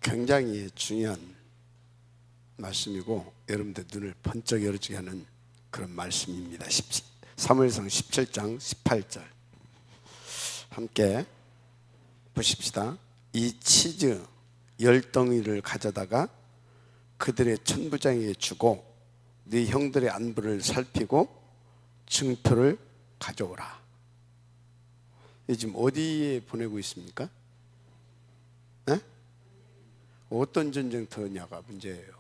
굉장히 중요한 말씀이고 여러분들 눈을 번쩍 열어지게 하는 그런 말씀입니다. 사무엘상 17장 18절 함께 보십시다. 이 치즈 10덩이를 가져다가 그들의 천부장에게 주고 네 형들의 안부를 살피고 증표를 가져오라. 지금 어디에 보내고 있습니까? 네? 어떤 전쟁터냐가 문제예요.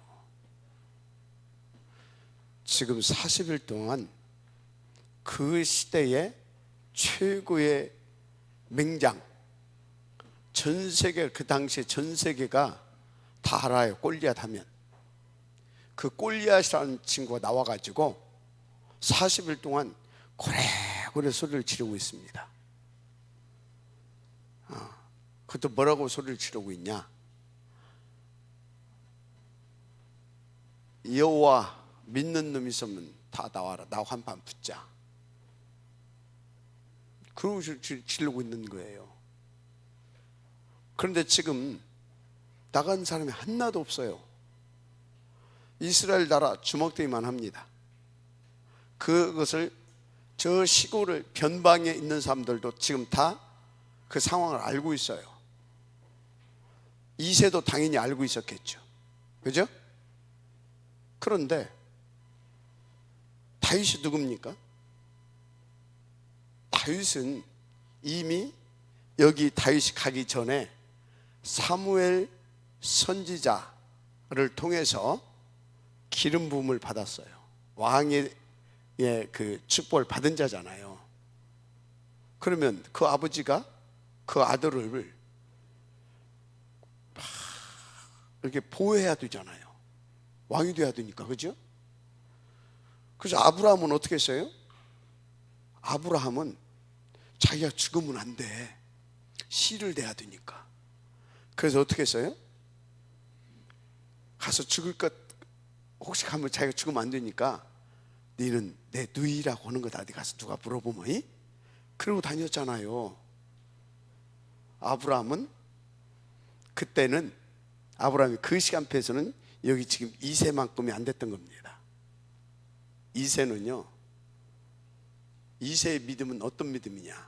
지금 40일 동안 그 시대의 최고의 맹장, 전 세계, 그 당시에 전 세계가 다 알아요. 골리앗 하면. 그 골리앗이라는 친구가 나와가지고 40일 동안 고래고래 소리를 지르고 있습니다. 그것도 뭐라고 소리를 지르고 있냐? 여호와 믿는 놈 있으면 다 나와라. 나 한판 붙자. 그러고 지르고 있는 거예요. 그런데 지금 나간 사람이 하나도 없어요. 이스라엘 나라 주먹대기만 합니다. 그것을 저 시골을 변방에 있는 사람들도 지금 다 그 상황을 알고 있어요. 이세도 당연히 알고 있었겠죠. 그죠? 그런데 다윗이 누굽니까? 다윗은 이미 여기 다윗이 가기 전에 사무엘 선지자를 통해서 기름 부음을 받았어요. 왕의 그 축복을 받은 자잖아요. 그러면 그 아버지가 그 아들을 이렇게 보호해야 되잖아요. 왕이 돼야 되니까. 그죠? 그래서 아브라함은 어떻게 했어요? 아브라함은 자기가 죽으면 안 돼. 씨를 내야 되니까. 그래서 어떻게 했어요? 가서 죽을 것, 혹시 가면 자기가 죽으면 안 되니까 너는 내 누이라고 하는 거다. 어디 가서 누가 물어보면 그러고 다녔잖아요. 아브라함은 그때는 아브라함이 그 시간표에서는 여기 지금 2세만큼이 안 됐던 겁니다. 2세는요, 2세의 믿음은 어떤 믿음이냐?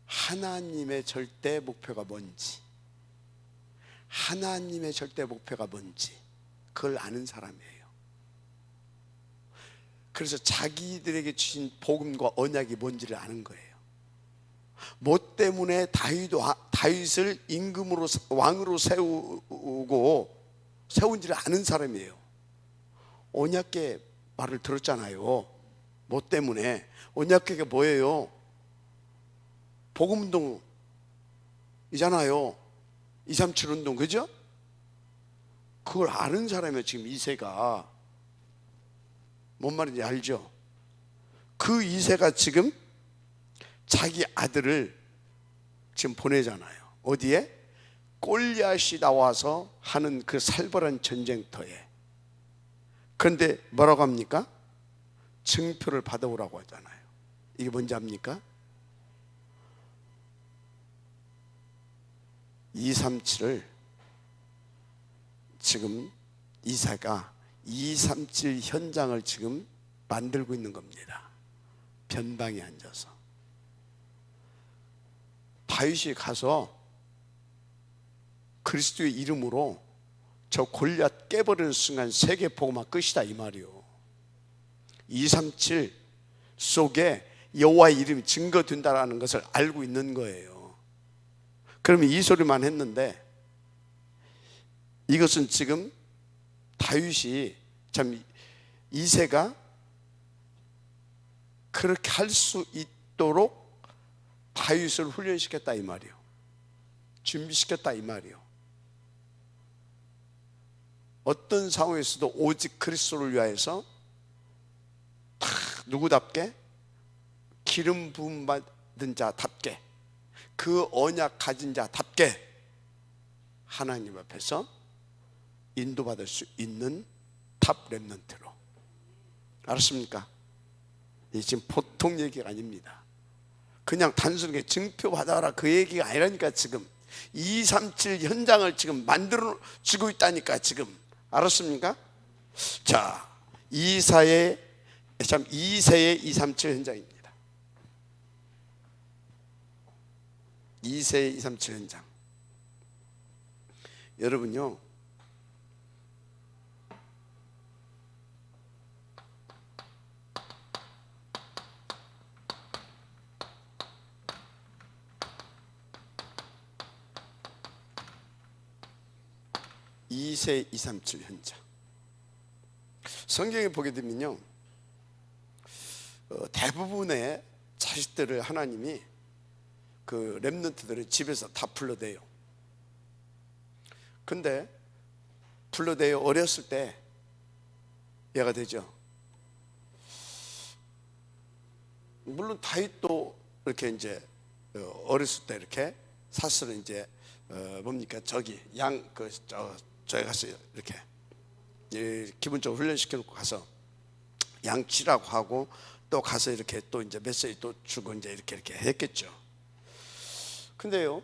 하나님의 절대 목표가 뭔지, 하나님의 절대 목표가 뭔지 그걸 아는 사람이에요. 그래서 자기들에게 주신 복음과 언약이 뭔지를 아는 거예요. 뭐 때문에 다윗을 임금으로 왕으로 세운지를 아는 사람이에요. 언약궤 말을 들었잖아요. 뭐 때문에? 언약궤가 뭐예요? 복음운동이잖아요. 237 운동, 그죠? 그걸 아는 사람이에요. 지금 이세가 뭔 말인지 알죠? 그 이세가 지금 자기 아들을 지금 보내잖아요. 어디에? 골리앗이 나와서 하는 그 살벌한 전쟁터에. 그런데 뭐라고 합니까? 증표를 받아오라고 하잖아요. 이게 뭔지 압니까? 237을 지금 이사가 237 현장을 지금 만들고 있는 겁니다. 변방에 앉아서. 다윗이 가서 그리스도의 이름으로 저 골리앗 깨버리는 순간 세계 복음화 끝이다 이 말이요. 237 속에 여호와의 이름이 증거된다라는 것을 알고 있는 거예요. 그러면 이 소리만 했는데 이것은 지금 다윗이 참 이새가 그렇게 할 수 있도록 다윗을 훈련시켰다 이 말이요. 준비시켰다 이 말이요. 어떤 상황에서도 오직 그리스도를 위하여서 다 누구답게 기름 부음 받은 자답게 그 언약 가진 자답게 하나님 앞에서 인도받을 수 있는 탑 렘넌트로. 알았습니까? 이 지금 보통 얘기가 아닙니다. 그냥 단순하게 증표 받아라 그 얘기가 아니라니까. 지금 237 현장을 지금 만들어 주고 있다니까 지금. 알았습니까? 자, 이세의 237 현장입니다. 2세의 237 현장. 여러분요, 이세 237 현장. 성경에 보게 되면요, 대부분의 자식들을 하나님이 그 렘넌트들을 집에서 다 불러대요. 근데 불러대요 어렸을 때 얘가 되죠. 물론 다윗도 이렇게 이제 어렸을 때 이렇게 사슬은 이제 뭡니까, 저기 저기 가서 이렇게 기본적으로 훈련시켜 놓고 가서 양치라고 하고 또 가서 이렇게 또 이제 메시지 또 주고 이제 이렇게 했겠죠. 근데요,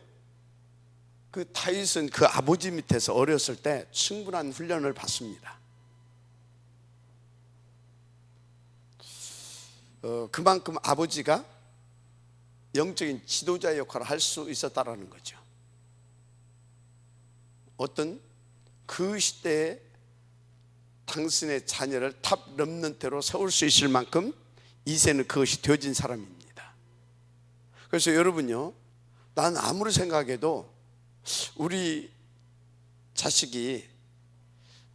그 다윗은 그 아버지 밑에서 어렸을 때 충분한 훈련을 받습니다. 그만큼 아버지가 영적인 지도자 역할을 할 수 있었다라는 거죠. 어떤 그 시대에 당신의 자녀를 탑 렘넌트로 세울 수 있을 만큼 이세는 그것이 되어진 사람입니다. 그래서 여러분요, 난 아무리 생각해도 우리 자식이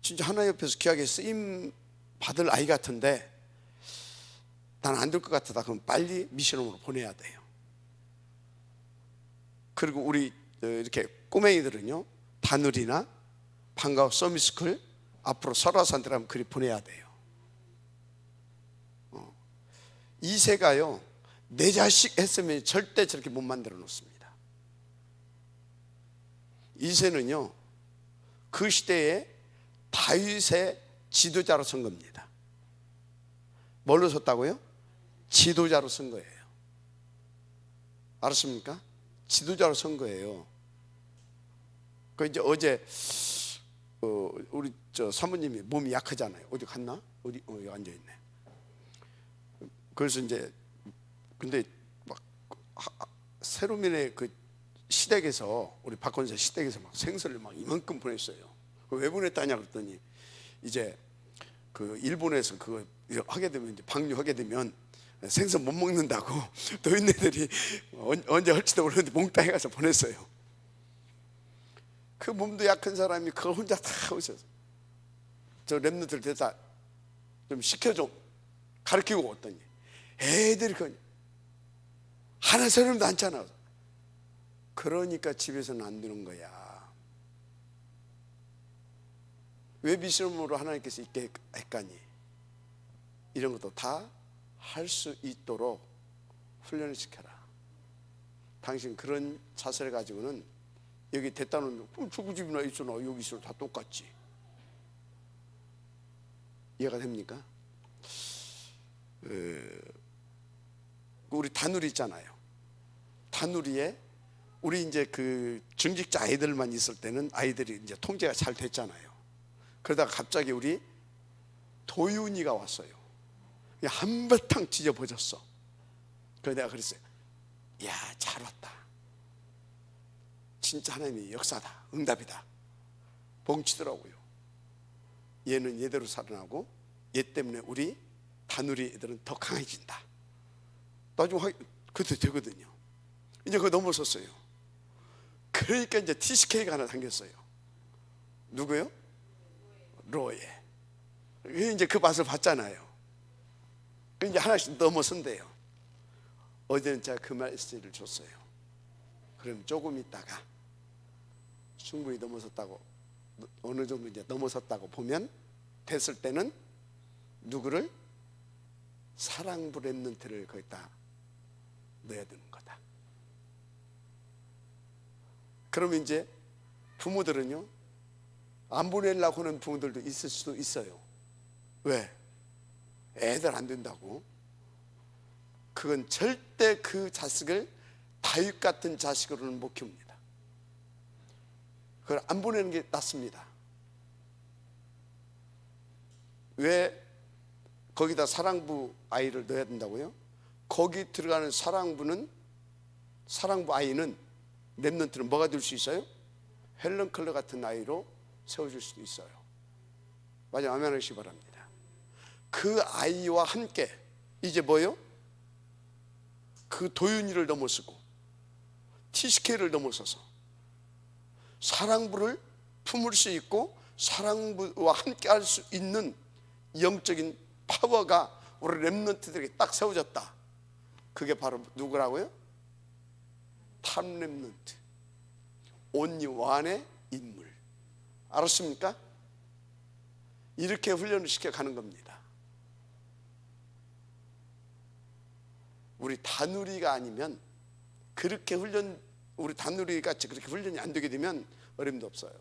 진짜 하나님 옆에서 귀하게 쓰임 받을 아이 같은데 난 안 될 것 같다. 그럼 빨리 미션홈으로 보내야 돼요. 그리고 우리 이렇게 꼬맹이들은요, 바늘이나 방과후 서미스쿨 앞으로 설화산 들어가면 그리 보내야 돼요. 이세가요, 내 자식 했으면 절대 저렇게 못 만들어 놓습니다. 이세는요, 그 시대에 다윗의 지도자로 선 겁니다. 뭘로 섰다고요? 지도자로 선 거예요. 알았습니까? 지도자로 선 거예요. 그 이제 어제 우리 저 사모님이 몸이 약하잖아요. 어디 갔나? 어디 여기 앉아 있네. 그래서 이제 근데 막 세로민의 그 시댁에서, 우리 박건세 시댁에서 막 생선을 막 이만큼 보냈어요. 왜 보냈다냐 그랬더니 이제 그 일본에서 그거 하게 되면, 이제 방류하게 되면 생선 못 먹는다고 노인네들이 언제 할지도 모르는데 몽땅 해가서 보냈어요. 그 몸도 약한 사람이 그걸 혼자 다 오셔서 저 렘넌트들 대다 좀 시켜줘 가르치고 왔더니 애들이 그냥 하나 사람도 않잖아. 그러니까 집에서는 안 되는 거야. 왜 미션으로 하나님께서 있게 했까니? 이런 것도 다 할 수 있도록 훈련을 시켜라. 당신 그런 자세를 가지고는 여기 됐다는 저그 집이나 있으나 여기 있어도 다 똑같지. 이해가 됩니까? 우리 다누리 있잖아요. 다누리에 우리 이제 그 중직자 아이들만 있을 때는 아이들이 이제 통제가 잘 됐잖아요. 그러다가 갑자기 우리 도윤이가 왔어요. 한바탕 찢어버렸어. 그래서 내가 그랬어요. 야, 잘 왔다. 진짜 하나님의 역사다. 응답이다. 봉치더라고요. 얘는 얘대로 살아나고 얘 때문에 우리 다누리 애들은 더 강해진다. 나중에 그것도 되거든요. 이제 그거 넘어섰어요. 그러니까 이제 TCK가 하나 생겼어요. 누구요? 로에. 이제 그 맛을 봤잖아요. 이제 하나씩 넘어선대요. 어제는 제가 그 말씀을 줬어요. 그럼 조금 있다가 충분히 넘어섰다고, 어느 정도 이제 넘어섰다고 보면 됐을 때는 누구를? 사랑부 렘넌트를 거기다 넣어야 되는 거다. 그러면 이제 부모들은요, 안 보내려고 하는 부모들도 있을 수도 있어요. 왜? 애들 안 된다고. 그건 절대 그 자식을 다윗 같은 자식으로는 못 키웁니다. 그걸 안 보내는 게 낫습니다. 왜 거기다 사랑부 아이를 넣어야 된다고요? 거기 들어가는 사랑부 아이는 렘넌트는 뭐가 될 수 있어요? 헬런 켈러 같은 아이로 세워질 수도 있어요. 맞아, 아멘 하시기 바랍니다. 그 아이와 함께 이제 뭐요? 그 도윤이를 넘어서고 TCK를 넘어서서 사랑부를 품을 수 있고 사랑부와 함께 할 수 있는 영적인 파워가 우리 렘넌트들에게 딱 세워졌다. 그게 바로 누구라고요? 탑 렘넌트, 온리 원의 인물. 알았습니까? 이렇게 훈련을 시켜가는 겁니다. 우리 다누리가 아니면 그렇게 우리 다누리 같이 그렇게 훈련이 안 되게 되면 어림도 없어요.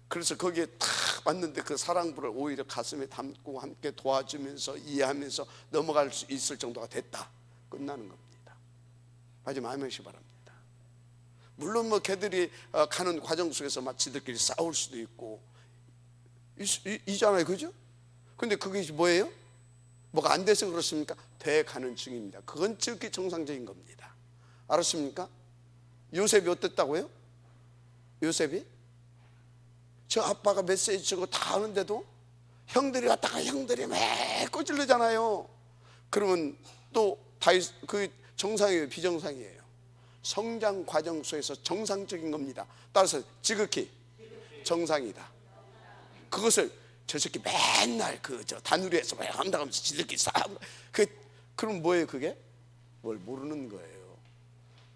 그래서 거기에 탁 왔는데 그 사랑부를 오히려 가슴에 담고 함께 도와주면서 이해하면서 넘어갈 수 있을 정도가 됐다. 끝나는 겁니다. 마지막 아멘 하시기 바랍니다. 물론 뭐 걔들이 가는 과정 속에서 막 지들끼리 싸울 수도 있고 이잖아요, 그죠? 근데 그게 뭐예요? 뭐가 안 돼서 그렇습니까? 돼 가는 중입니다. 그건 즉히 정상적인 겁니다. 알았습니까? 요셉이 어땠다고요? 요셉이? 저 아빠가 메시지 주고 다 하는데도 형들이 왔다가 형들이 매 꼬질르잖아요. 그러면 또 그 정상이에요, 비정상이에요? 성장 과정 속에서 정상적인 겁니다. 따라서 지극히 정상이다. 그것을 저 새끼 맨날 저 다누리에서 막 한다면서 지들끼리 싸움. 그럼 뭐예요, 그게? 뭘 모르는 거예요.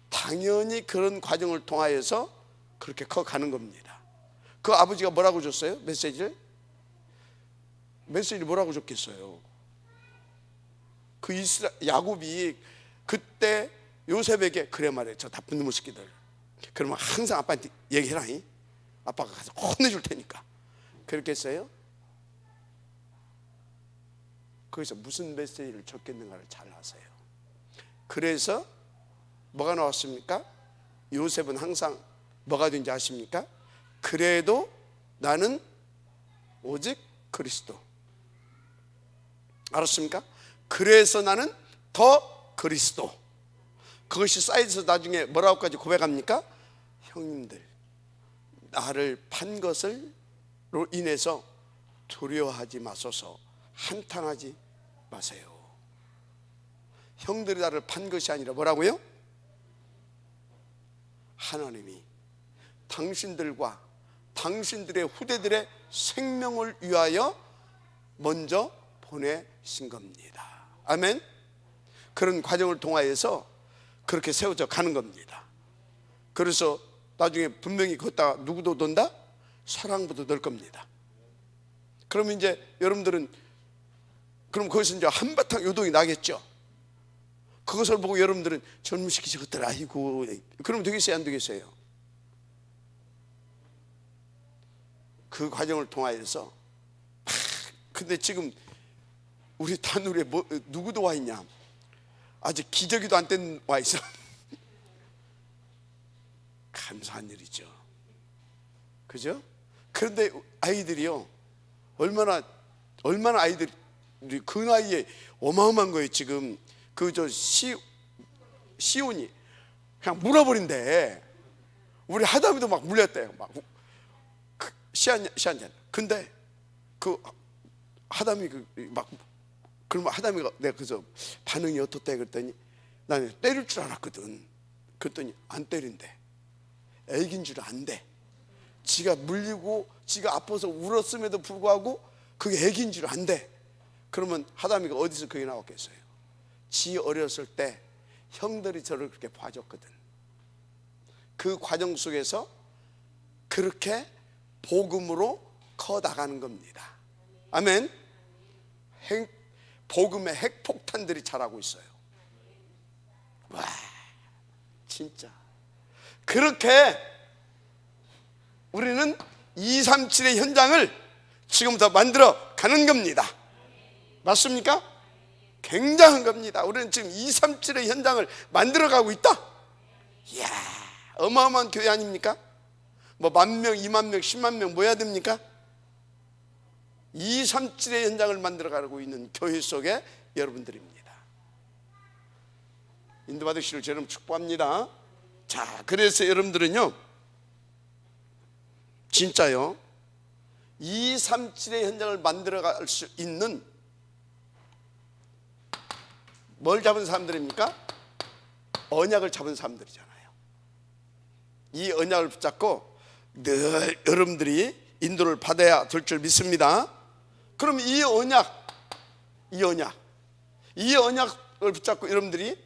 당연히 그런 과정을 통하여서 그렇게 커가는 겁니다. 그 아버지가 뭐라고 줬어요? 메시지를 뭐라고 줬겠어요? 그 야곱이 그때 요셉에게 그래 말해, 저 나쁜 놈의 새끼들, 그러면 항상 아빠한테 얘기해라. 아빠가 가서 혼내줄 테니까. 그렇게 했어요? 거기서 무슨 메시지를 줬겠는가를 잘 아세요. 그래서 뭐가 나왔습니까? 요셉은 항상 뭐가 된지 아십니까? 그래도 나는 오직 그리스도. 알았습니까? 그래서 나는 더 그리스도. 그것이 쌓여서 나중에 뭐라고까지 고백합니까? 형님들, 나를 판 것으로 인해서 두려워하지 마소서, 한탄하지 마세요. 형들이 나를 판 것이 아니라 뭐라고요? 하나님이 당신들과 당신들의 후대들의 생명을 위하여 먼저 보내신 겁니다. 아멘. 그런 과정을 통하여서 그렇게 세워져 가는 겁니다. 그래서 나중에 분명히 거기다 누구도 넣는다? 사랑부도 넣을 겁니다. 그러면 이제 여러분들은 그럼 거기서 이제 한바탕 요동이 나겠죠. 그것을 보고 여러분들은 젊은 시키 저것들 아이고, 그러면 되겠어요, 안 되겠어요? 그 과정을 통하여서 근데 지금 우리 다누리에 누구도 와 있냐? 아직 기저귀도 안 뗀 와 있어. 감사한 일이죠. 그죠? 그런데 아이들이요, 얼마나 아이들이 그 나이에 어마어마한 거예요. 지금 시온이 그냥 물어버린대. 우리 하담이도 막 물렸대요. 막 시한잔. 근데 그 하담이 그러면 하담이가 내가 그래서 반응이 어떻대 그랬더니 나는 때릴 줄 알았거든. 그랬더니 안 때린대. 애기인 줄 안대. 지가 물리고 지가 아파서 울었음에도 불구하고 그게 애기인 줄 안대. 그러면 하담이가 어디서 그게 나왔겠어요? 지 어렸을 때 형들이 저를 그렇게 봐줬거든. 그 과정 속에서 그렇게 복음으로 커 나가는 겁니다. 아멘. 복음의 핵폭탄들이 자라고 있어요. 와, 진짜 그렇게 우리는 237의 현장을 지금부터 만들어 가는 겁니다. 맞습니까? 굉장한 겁니다. 우리는 지금 237의 현장을 만들어 가고 있다. 이야, 어마어마한 교회 아닙니까? 뭐 10,000명, 20,000명, 100,000명 뭐 해야 됩니까? 237의 현장을 만들어가고 있는 교회 속에 여러분들입니다. 인도받으시를 저는 축복합니다. 자, 그래서 여러분들은요, 진짜요, 237의 현장을 만들어갈 수 있는 뭘 잡은 사람들입니까? 언약을 잡은 사람들이잖아요. 이 언약을 붙잡고 늘 여러분들이 인도를 받아야 될 줄 믿습니다. 그럼 이 언약을 붙잡고 여러분들이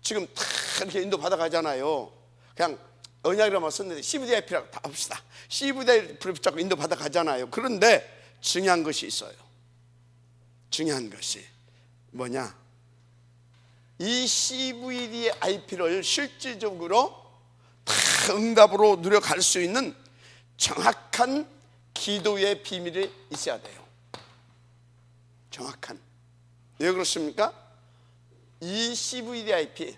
지금 다 이렇게 인도 받아가잖아요. 그냥 언약이라고 썼는데 CVDIP라고 다 합시다. CVDIP를 붙잡고 인도 받아가잖아요. 그런데 중요한 것이 있어요. 중요한 것이 뭐냐? 이 CVDIP를 실질적으로 다 응답으로 누려갈 수 있는 정확한 기도의 비밀이 있어야 돼요. 정확한. 왜 그렇습니까? 이 CVDIP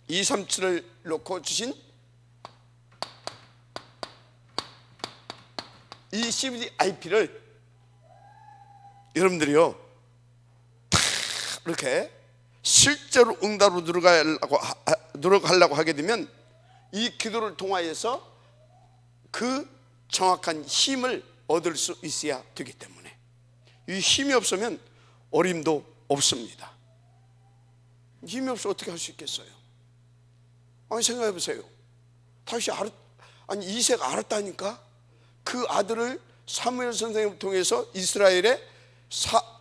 237을 놓고 주신 이 CVDIP를 여러분들이요 다 이렇게 실제로 응답으로 누려가려고 하게 되면 이 기도를 통하여서 그 정확한 힘을 얻을 수 있어야 되기 때문에, 이 힘이 없으면 어림도 없습니다. 힘이 없어 어떻게 할 수 있겠어요? 아니 생각해 보세요. 다시 이새가 알았다니까. 그 아들을 사무엘 선생님을 통해서 이스라엘의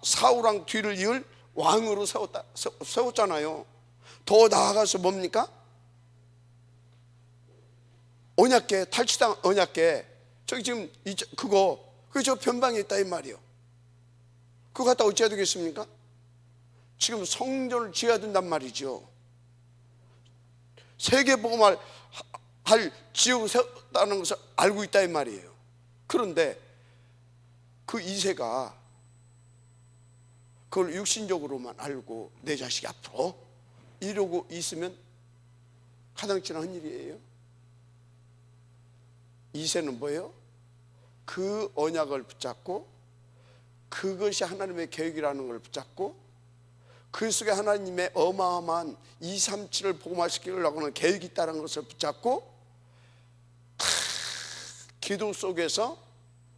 사울왕 뒤를 이을 왕으로 세웠잖아요. 더 나아가서 뭡니까? 언약궤, 탈취당 언약궤, 저기 지금 그게 저 변방에 있다 이 말이에요. 그거 갖다 어찌해야 되겠습니까? 지금 성전을 지어야 된단 말이죠. 세계복음을 할 지역을 세웠다는 것을 알고 있다 이 말이에요. 그런데 그 이새가 그걸 육신적으로만 알고 내 자식이 앞으로 이러고 있으면 가당치는 일이에요. 이새는 뭐예요? 그 언약을 붙잡고 그것이 하나님의 계획이라는 걸 붙잡고 그 속에 하나님의 어마어마한 237을 복음화시키려고 하는 계획이 있다는 것을 붙잡고 기도 속에서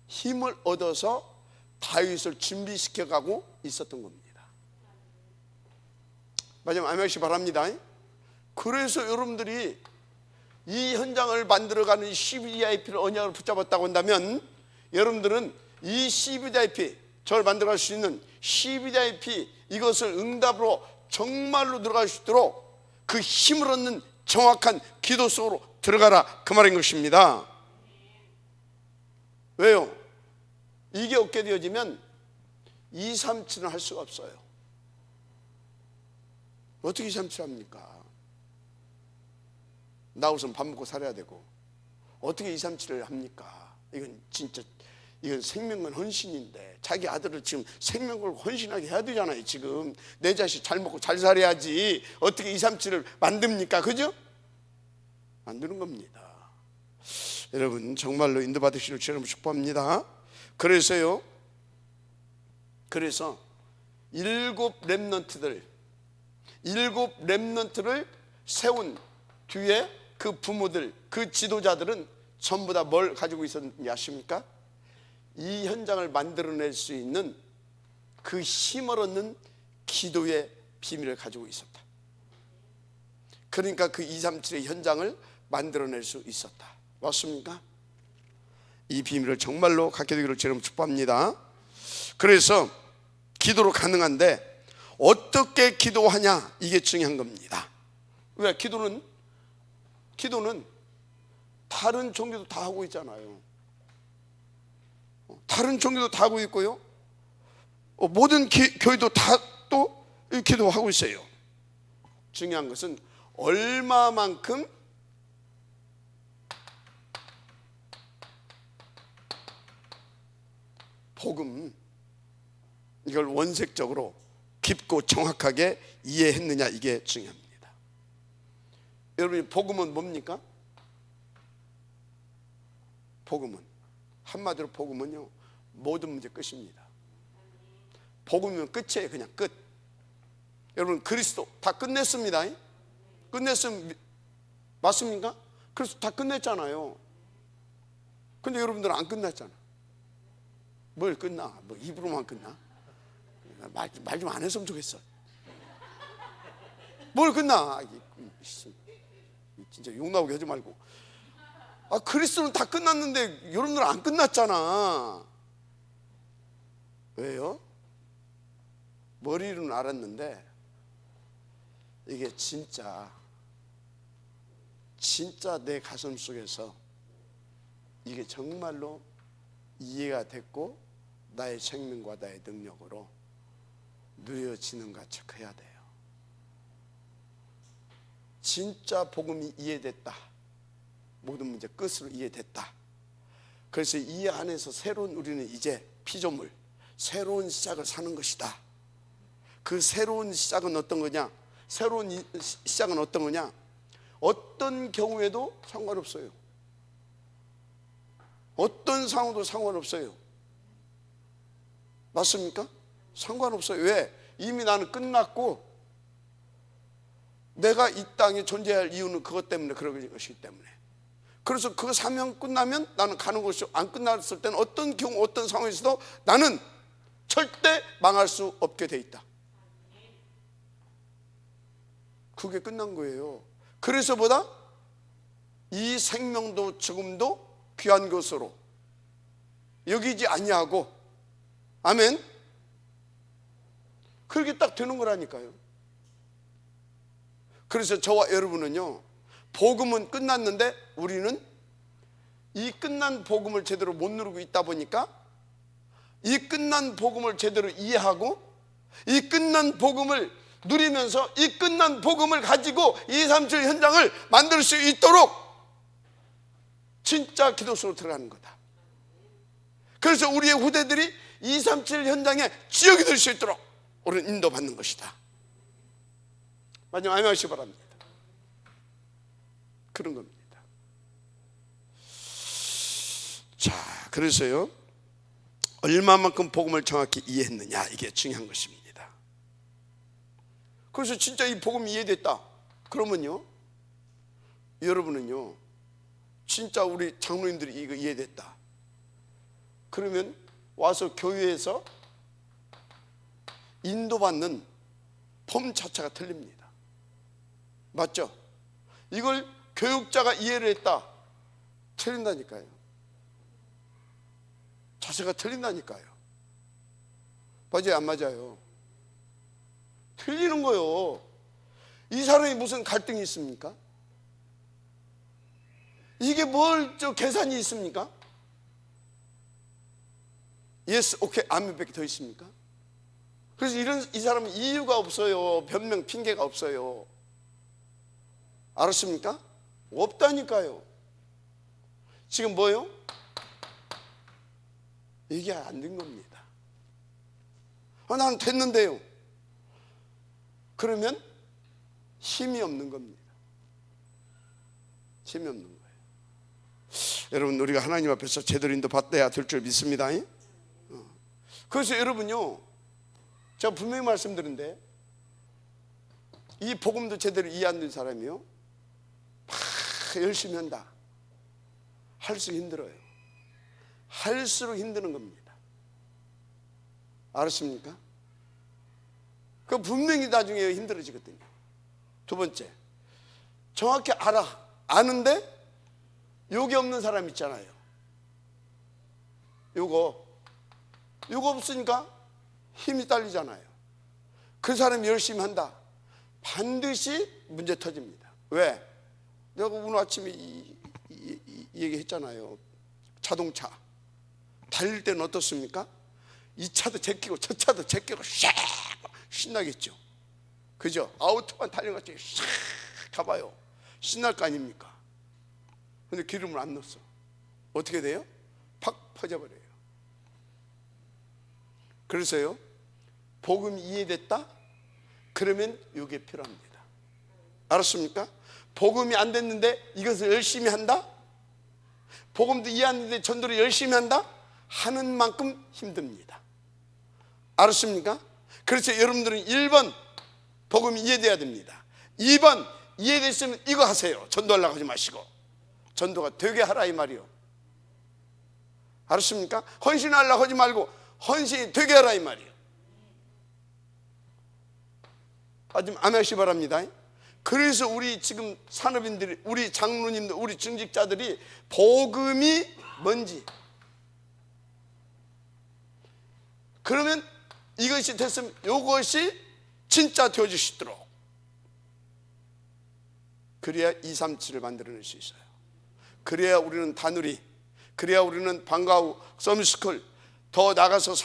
힘을 얻어서 다윗을 준비시켜가고 있었던 겁니다. 마지막 아멘시 바랍니다. 그래서 여러분들이 이 현장을 만들어가는 CVDIP를 언약을 붙잡았다고 한다면 여러분들은 이 CVDIP, 저를 만들어갈 수 있는 CVDIP, 이것을 응답으로 정말로 들어갈 수 있도록 그 힘을 얻는 정확한 기도 속으로 들어가라, 그 말인 것입니다. 왜요? 이게 없게 되어지면 237은 할 수가 없어요. 어떻게 237 합니까? 나 우선 밥 먹고 살아야 되고 어떻게 237을 합니까? 이건 생명건 헌신인데 자기 아들을 지금 생명을 헌신하게 해야 되잖아요. 지금 내 자식 잘 먹고 잘 살아야지 어떻게 237을 만듭니까? 그죠? 만드는 겁니다. 여러분 정말로 인도받으시길 주님 축복합니다. 그래서 7 렘넌트를 세운 뒤에 그 부모들, 그 지도자들은 전부 다 뭘 가지고 있었는지 아십니까? 이 현장을 만들어낼 수 있는 그 힘을 얻는 기도의 비밀을 가지고 있었다. 그러니까 그 237의 현장을 만들어낼 수 있었다. 맞습니까? 이 비밀을 정말로 갖게 되기를 주님 축복합니다. 그래서 기도로 가능한데 어떻게 기도하냐, 이게 중요한 겁니다. 왜? 기도는 다른 종교도 다 하고 있잖아요. 다른 종교도 다 하고 있고요, 모든 교회도 다 또 기도하고 있어요. 중요한 것은 얼마만큼 복음, 이걸 원색적으로 깊고 정확하게 이해했느냐, 이게 중요합니다. 여러분, 복음은 뭡니까? 복음은 한마디로 복음은요, 모든 문제 끝입니다. 복음이면 끝이에요. 그냥 끝. 여러분, 그리스도 다 끝냈습니다. 끝냈으면 맞습니까? 그래서 다 끝냈잖아요. 근데 여러분들은 안 끝났잖아. 뭘 끝나? 뭐 입으로만 끝나? 말 좀 안 했으면 좋겠어. 뭘 끝나? 진짜 욕 나오게 하지 말고. 그리스도는 다 끝났는데 여러분들은 안 끝났잖아. 왜요? 머리로는 알았는데 이게 진짜 내 가슴 속에서 이게 정말로 이해가 됐고 나의 생명과 나의 능력으로 누려지는가 체크해야 돼요. 진짜 복음이 이해됐다, 모든 문제 끝으로 이해됐다. 그래서 이 안에서 새로운 우리는 이제 피조물, 새로운 시작을 사는 것이다. 그 새로운 시작은 어떤 거냐? 새로운 시작은 어떤 거냐? 어떤 경우에도 상관없어요. 어떤 상황도 상관없어요. 맞습니까? 상관없어요. 왜? 이미 나는 끝났고 내가 이 땅에 존재할 이유는 그것 때문에 그런 것이기 때문에. 그래서 그 사명 끝나면 나는 가는 것이고, 안 끝났을 때는 어떤 경우 어떤 상황에서도 나는 절대 망할 수 없게 돼 있다. 그게 끝난 거예요. 그래서 보다 이 생명도 죽음도 귀한 것으로 여기지 아니하고, 아멘, 그렇게 딱 되는 거라니까요. 그래서 저와 여러분은요, 복음은 끝났는데 우리는 이 끝난 복음을 제대로 못 누리고 있다 보니까 이 끝난 복음을 제대로 이해하고 이 끝난 복음을 누리면서 이 끝난 복음을 가지고 237 현장을 만들 수 있도록 진짜 기도 속으로 들어가는 거다. 그래서 우리의 후대들이 237 현장의 지역이 될 수 있도록 우리는 인도받는 것이다. 마지막 아멘 하시기 바랍니다. 그런 겁니다. 자, 그래서요, 얼마만큼 복음을 정확히 이해했느냐, 이게 중요한 것입니다. 그래서 진짜 이 복음이 이해됐다 그러면요, 여러분은요, 진짜 우리 장로님들이 이거 이해됐다 그러면 와서 교회에서 인도받는 폼 자체가 틀립니다. 맞죠? 이걸 교육자가 이해를 했다, 틀린다니까요. 자세가 틀린다니까요. 맞아요, 안 맞아요? 틀리는 거요. 이 사람이 무슨 갈등이 있습니까? 이게 뭘 계산이 있습니까? 예스, 오케이, 아멘밖에 더 있습니까? 그래서 이 사람은 이유가 없어요. 변명, 핑계가 없어요. 알았습니까? 없다니까요. 지금 뭐요? 이게 안 된 겁니다. 나는 됐는데요. 그러면 힘이 없는 겁니다. 힘이 없는 거예요. 여러분, 우리가 하나님 앞에서 제대로 인도받아야 될 줄 믿습니다. 그래서 여러분요, 제가 분명히 말씀드린데, 이 복음도 제대로 이해 안 된 사람이요, 막 열심히 한다, 할수록 힘들어요. 할수록 힘드는 겁니다. 알았습니까? 그 분명히 나중에 힘들어지거든요. 두 번째, 정확히 아는데 요게 없는 사람 있잖아요. 요거 없으니까 힘이 딸리잖아요. 그 사람이 열심히 한다, 반드시 문제 터집니다. 왜? 내가 오늘 아침에 이 얘기했잖아요. 자동차 달릴 때는 어떻습니까? 이 차도 제끼고 저 차도 제끼고 샥 신나겠죠. 그죠? 아우토만 달려갔지 샥 가봐요. 신날 거 아닙니까? 근데 기름을 안 넣었어. 어떻게 돼요? 팍 퍼져버려요. 그래서요, 복음이 이해됐다? 그러면 이게 필요합니다. 알았습니까? 복음이 안 됐는데 이것을 열심히 한다? 복음도 이해하는데 전도를 열심히 한다? 하는 만큼 힘듭니다. 알았습니까? 그래서 여러분들은 1번 복음이 이해돼야 됩니다. 2번 이해됐으면 이거 하세요. 전도하려고 하지 마시고 전도가 되게 하라 이 말이요. 알았습니까? 헌신하려고 하지 말고 헌신이 되게 하라 이 말이요. 아주 아멘시 바랍니다. 그래서 우리 지금 산업인들이, 우리 장로님들, 우리 중직자들이 복음이 뭔지, 그러면 이것이 됐으면 이것이 진짜 되어질 수 있도록, 그래야 237을 만들어낼 수 있어요. 그래야 우리는 다누리, 그래야 우리는 방과후, 서밋스쿨, 더 나가서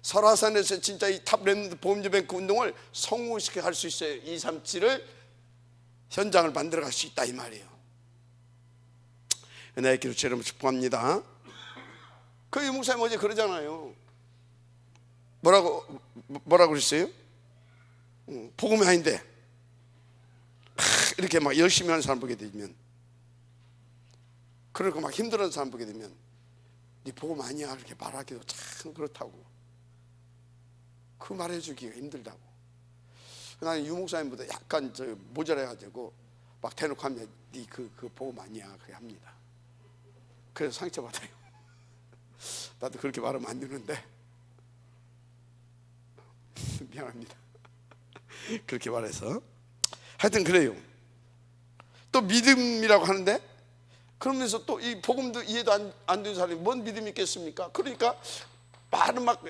설화산에서 진짜 이 탑랩런트 보험제뱅크 운동을 성공시켜 갈 수 있어요. 237을 현장을 만들어 갈 수 있다 이 말이에요. 은혜의 기로 여러분 축복합니다. 그 유목사님 어제 그러잖아요. 뭐라고 그랬어요? 복음이 아닌데 이렇게 막 열심히 하는 사람 보게 되면, 그러고 막 힘들어하는 사람 보게 되면 네 복음 아니야 이렇게 말하기도 참 그렇다고, 그 말해주기가 힘들다고. 나는 유목사님보다 약간 모자라가지고 막 대놓고 하면 네 그 복음 아니야 그렇게 합니다. 그래서 상처받아요. 나도 그렇게 말하면 안 되는데 미안합니다. 그렇게 말해서 하여튼 그래요. 또 믿음이라고 하는데, 그러면서 또 이 복음도 이해도 안 되는 사람이 뭔 믿음이 있겠습니까? 그러니까 말은 막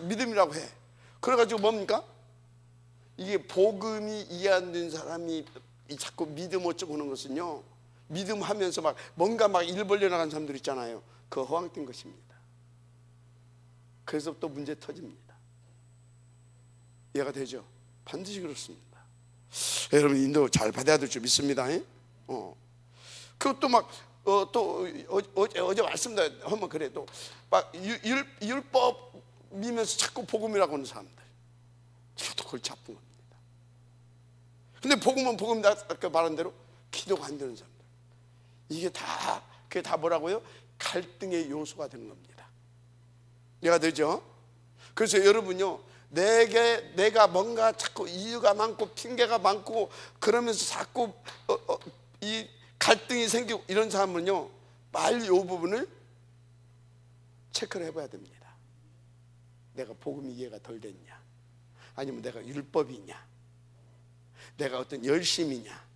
믿음이라고 해. 그래가지고 뭡니까? 이게 복음이 이해 안 되는 사람이 자꾸 믿음 어쩌고 하는 것은요, 믿음 하면서 막 뭔가 막 일 벌려 나가는 사람들 있잖아요. 그거 허황된 것입니다. 그래서 또 문제 터집니다. 이해가 되죠? 반드시 그렇습니다. 여러분 인도 잘 받아야 될 줄 믿습니다. 그것도 막 어제 말씀도 하면 그래도 막 율법이면서 자꾸 복음이라고 하는 사람들, 저도 그걸 잡은 겁니다. 근데 복음은 복음이다 아까 말한 대로 기도가 안 되는 사람들, 그게 다 뭐라고요? 갈등의 요소가 된 겁니다. 이해가 되죠? 그래서 여러분요, 내가 뭔가 자꾸 이유가 많고 핑계가 많고 그러면서 자꾸 이 갈등이 생기고 이런 사람은요, 빨리 이 부분을 체크를 해봐야 됩니다. 내가 복음이 이해가 덜 됐냐, 아니면 내가 율법이냐, 내가 어떤 열심이냐,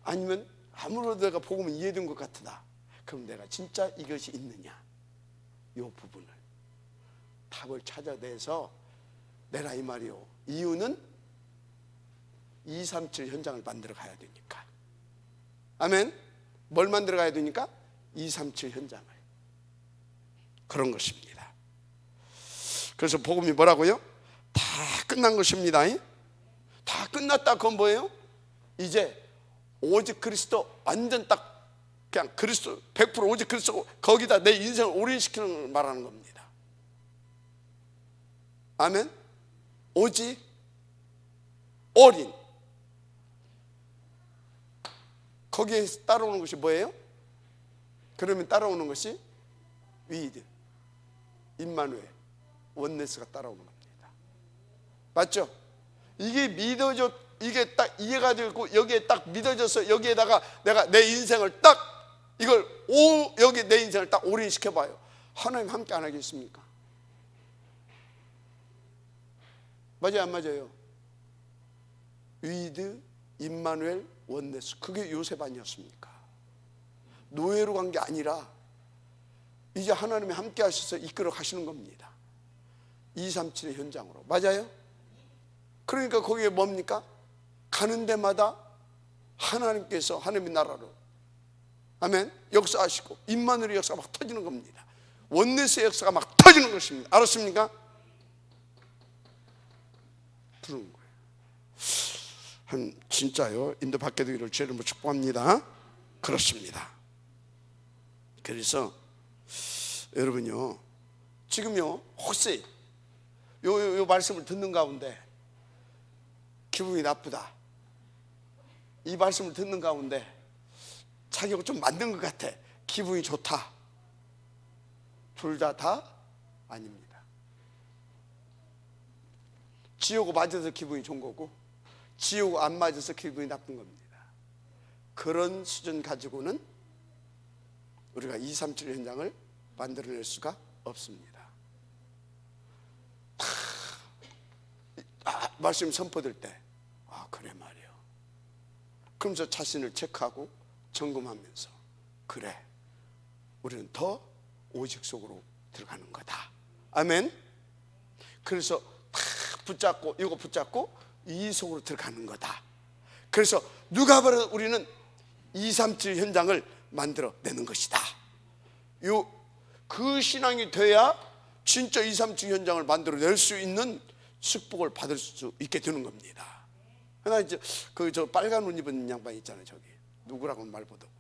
아니면 아무래도 내가 복음을 이해된 것 같다. 그럼 내가 진짜 이것이 있느냐, 이 부분을 답을 찾아내서 내라 이 말이요. 이유는 237 현장을 만들어 가야 되니까. 아멘. 뭘 만들어 가야 되니까? 237 현장을. 그런 것입니다. 그래서 복음이 뭐라고요? 다 끝난 것입니다. 다 끝났다. 그건 뭐예요? 이제 오직 그리스도, 완전 딱 그냥 그리스도 100% 오직 그리스도, 거기다 내 인생을 올인시키는 걸 말하는 겁니다. 아멘. 오직 올인. 거기에 따라오는 것이 뭐예요? 그러면 따라오는 것이 위드, 임마누엘, 원네스가 따라오는 겁니다. 맞죠? 이게 믿어져, 이게 딱 이해가 되고 여기에 딱 믿어져서 여기에다가 내가 내 인생을 딱 이걸 여기 내 인생을 딱 올인시켜 봐요. 하나님 함께 안 하겠습니까? 맞아요, 안 맞아요? 위드, 임마누엘, 원네스, 그게 요셉 아니었습니까? 노예로 간 게 아니라 이제 하나님이 함께 하셔서 이끌어 가시는 겁니다. 237의 현장으로. 맞아요? 그러니까 거기에 뭡니까? 가는 데마다 하나님께서 하나님의 나라로, 아멘, 역사하시고 임마누엘의 역사가 막 터지는 겁니다. 원네스의 역사가 막 터지는 것입니다. 알았습니까? 그런 거예요. 진짜요. 인도 밖에 되기를 주의 이름으로 축복합니다. 그렇습니다. 그래서 여러분요, 지금요, 혹시 요 말씀을 듣는 가운데 기분이 나쁘다, 이 말씀을 듣는 가운데 자기가 좀 만든 것 같아. 기분이 좋다. 둘 다 아닙니다. 지우고 맞아서 기분이 좋은 거고, 지우고 안 맞아서 기분이 나쁜 겁니다. 그런 수준 가지고는 우리가 237 현장을 만들어낼 수가 없습니다. 말씀 선포될 때, 그래 말이야. 그러면서 자신을 체크하고 점검하면서, 그래, 우리는 더 오직 속으로 들어가는 거다. 아멘. 그래서 다 붙잡고, 이거 붙잡고 이 속으로 들어가는 거다. 그래서 누가 봐도 우리는 237 현장을 만들어내는 것이다. 그 신앙이 돼야 진짜 237 현장을 만들어낼 수 있는 축복을 받을 수 있게 되는 겁니다. 나 이제 저 빨간 옷 입은 양반 있잖아요. 저기 누구라고는 말 못하고,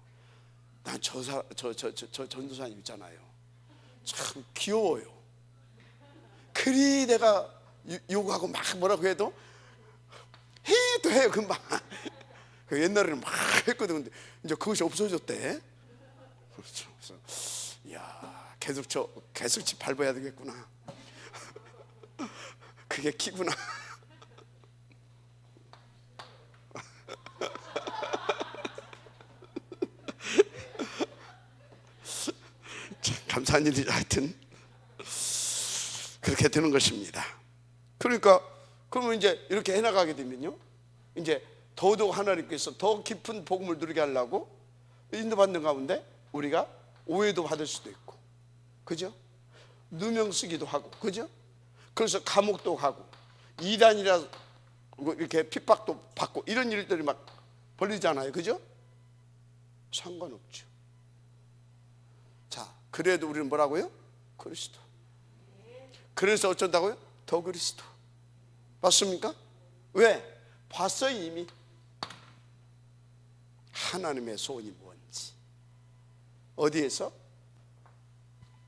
난 저 전도사님 있잖아요. 참 귀여워요. 그리 내가 욕하고 막 뭐라고 해도 해도 해요 금방. 옛날에는 막 했거든. 근데 이제 그것이 없어졌대. 그래서 이야, 계속 밟아야 되겠구나. 그게 키구나. 감사한 일이죠. 하여튼 그렇게 되는 것입니다. 그러니까 그러면 이제 이렇게 해나가게 되면요, 이제 더더욱 하나님께서 더 깊은 복음을 누리게 하려고 인도받는 가운데 우리가 오해도 받을 수도 있고, 그죠? 누명 쓰기도 하고, 그죠? 그래서 감옥도 가고, 이단이라 이렇게 핍박도 받고, 이런 일들이 막 벌리잖아요, 그죠? 상관없죠. 자, 그래도 우리는 뭐라고요? 그리스도. 그래서 어쩐다고요? 더 그리스도. 맞습니까? 왜? 봤어요 이미. 하나님의 소원이 뭔지. 어디에서?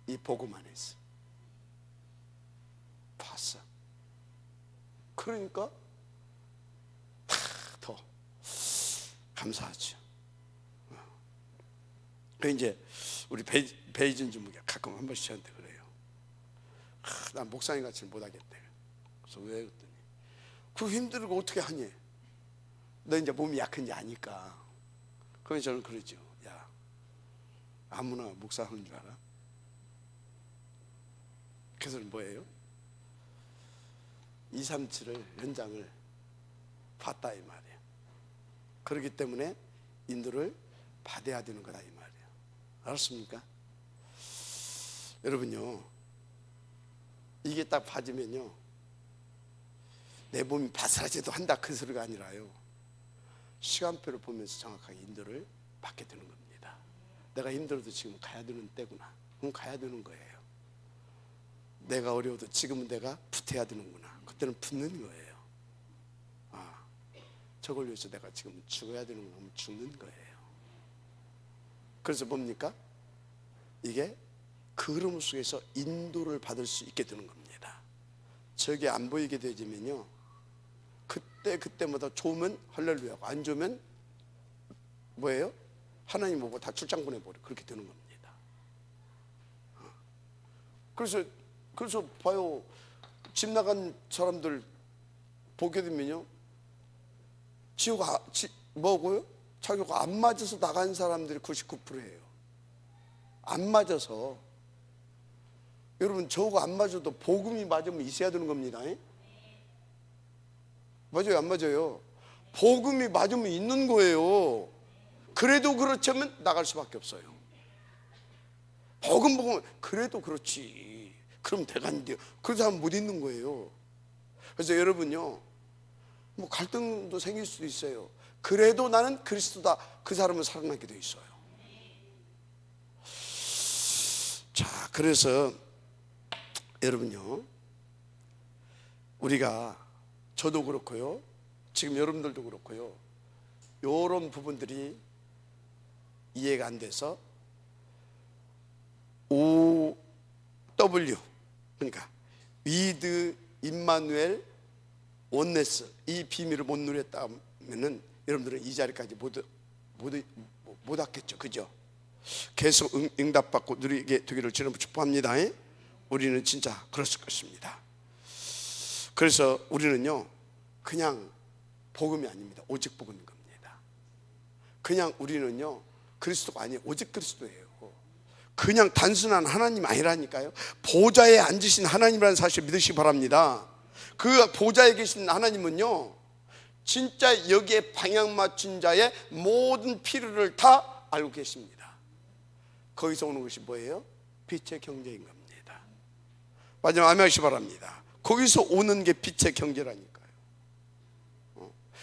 이 복음 안에서 봤어. 그러니까 더 감사하죠. 이제 우리 베이진 주목이 가끔 한 번씩 저한테 그래요. 난 목사님 같이 못하겠대. 그래서 왜? 그랬더니 그 힘들고 어떻게 하니? 너 이제 몸이 약한지 아니까. 그래서 저는 그러죠. 야, 아무나 목사 하는 줄 알아? 그래서 뭐예요? 237을 현장을 봤다 이 말이에요. 그렇기 때문에 인도를 받아야 되는 거다 이 말이에요. 알았습니까? 여러분요, 이게 딱 받으면요, 내 몸이 바스라져도 한다 그 소리가 아니라요, 시간표를 보면서 정확하게 인도를 받게 되는 겁니다. 내가 힘들어도 지금 가야 되는 때구나. 그럼 가야 되는 거예요. 내가 어려워도 지금은 내가 붙어야 되는구나. 그때는 붙는 거예요. 저걸 위해서 내가 지금 죽어야 되는구나. 그럼 죽는 거예요. 그래서 뭡니까? 이게 그 흐름 속에서 인도를 받을 수 있게 되는 겁니다. 저게 안 보이게 되지면요, 그때마다 좋으면 할렐루야고, 안 좋으면 뭐예요? 하나님 보고 다 출장 보내버려. 그렇게 되는 겁니다. 그래서 봐요, 집 나간 사람들 보게 되면요, 뭐고요? 자기가 안 맞아서 나간 사람들이 99%예요. 안 맞아서. 여러분, 저거 안 맞아도 복음이 맞으면 있어야 되는 겁니다. 맞아요, 안 맞아요? 복음이 맞으면 있는 거예요. 그래도 그렇다면 나갈 수밖에 없어요. 복음 보면 그래도 그렇지, 그럼 대간인데요. 그래서 하면 못 있는 거예요. 그래서 여러분요, 뭐 갈등도 생길 수도 있어요. 그래도 나는 그리스도다, 그 사람은 살아나게 돼 있어요. 자, 그래서 여러분요, 우리가, 저도 그렇고요, 지금 여러분들도 그렇고요, 이런 부분들이 이해가 안 돼서 OW, 그러니까 위드 임마누엘 원네스, 이 비밀을 못 누렸다면은 여러분들은 이 자리까지 못 못 왔겠죠. 그죠? 계속 응답받고 누리게 되기를 주님 축복합니다. 우리는 진짜 그랬을 것입니다. 그래서 우리는요 그냥 복음이 아닙니다. 오직 복음인 겁니다. 그냥 우리는요 그리스도가 아니에요. 오직 그리스도예요. 그냥 단순한 하나님 아니라니까요. 보좌에 앉으신 하나님이라는 사실 믿으시기 바랍니다. 그 보좌에 계신 하나님은요 진짜 여기에 방향 맞춘 자의 모든 필요를 다 알고 계십니다. 거기서 오는 것이 뭐예요? 빛의 경제인 겁니다. 마지막 아멘 하시기 바랍니다. 거기서 오는 게 빛의 경제라니까요.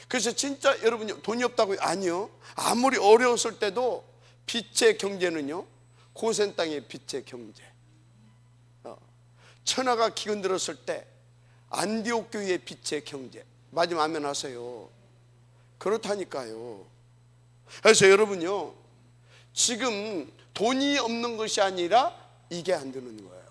그래서 진짜 여러분 돈이 없다고요? 아니요. 아무리 어려웠을 때도 빛의 경제는요 고센 땅의 빛의 경제. 천하가 기근 들었을 때 안디옥 교회의 빛의 경제. 마지막 아멘 하세요. 그렇다니까요. 그래서 여러분요 지금 돈이 없는 것이 아니라 이게 안 되는 거예요.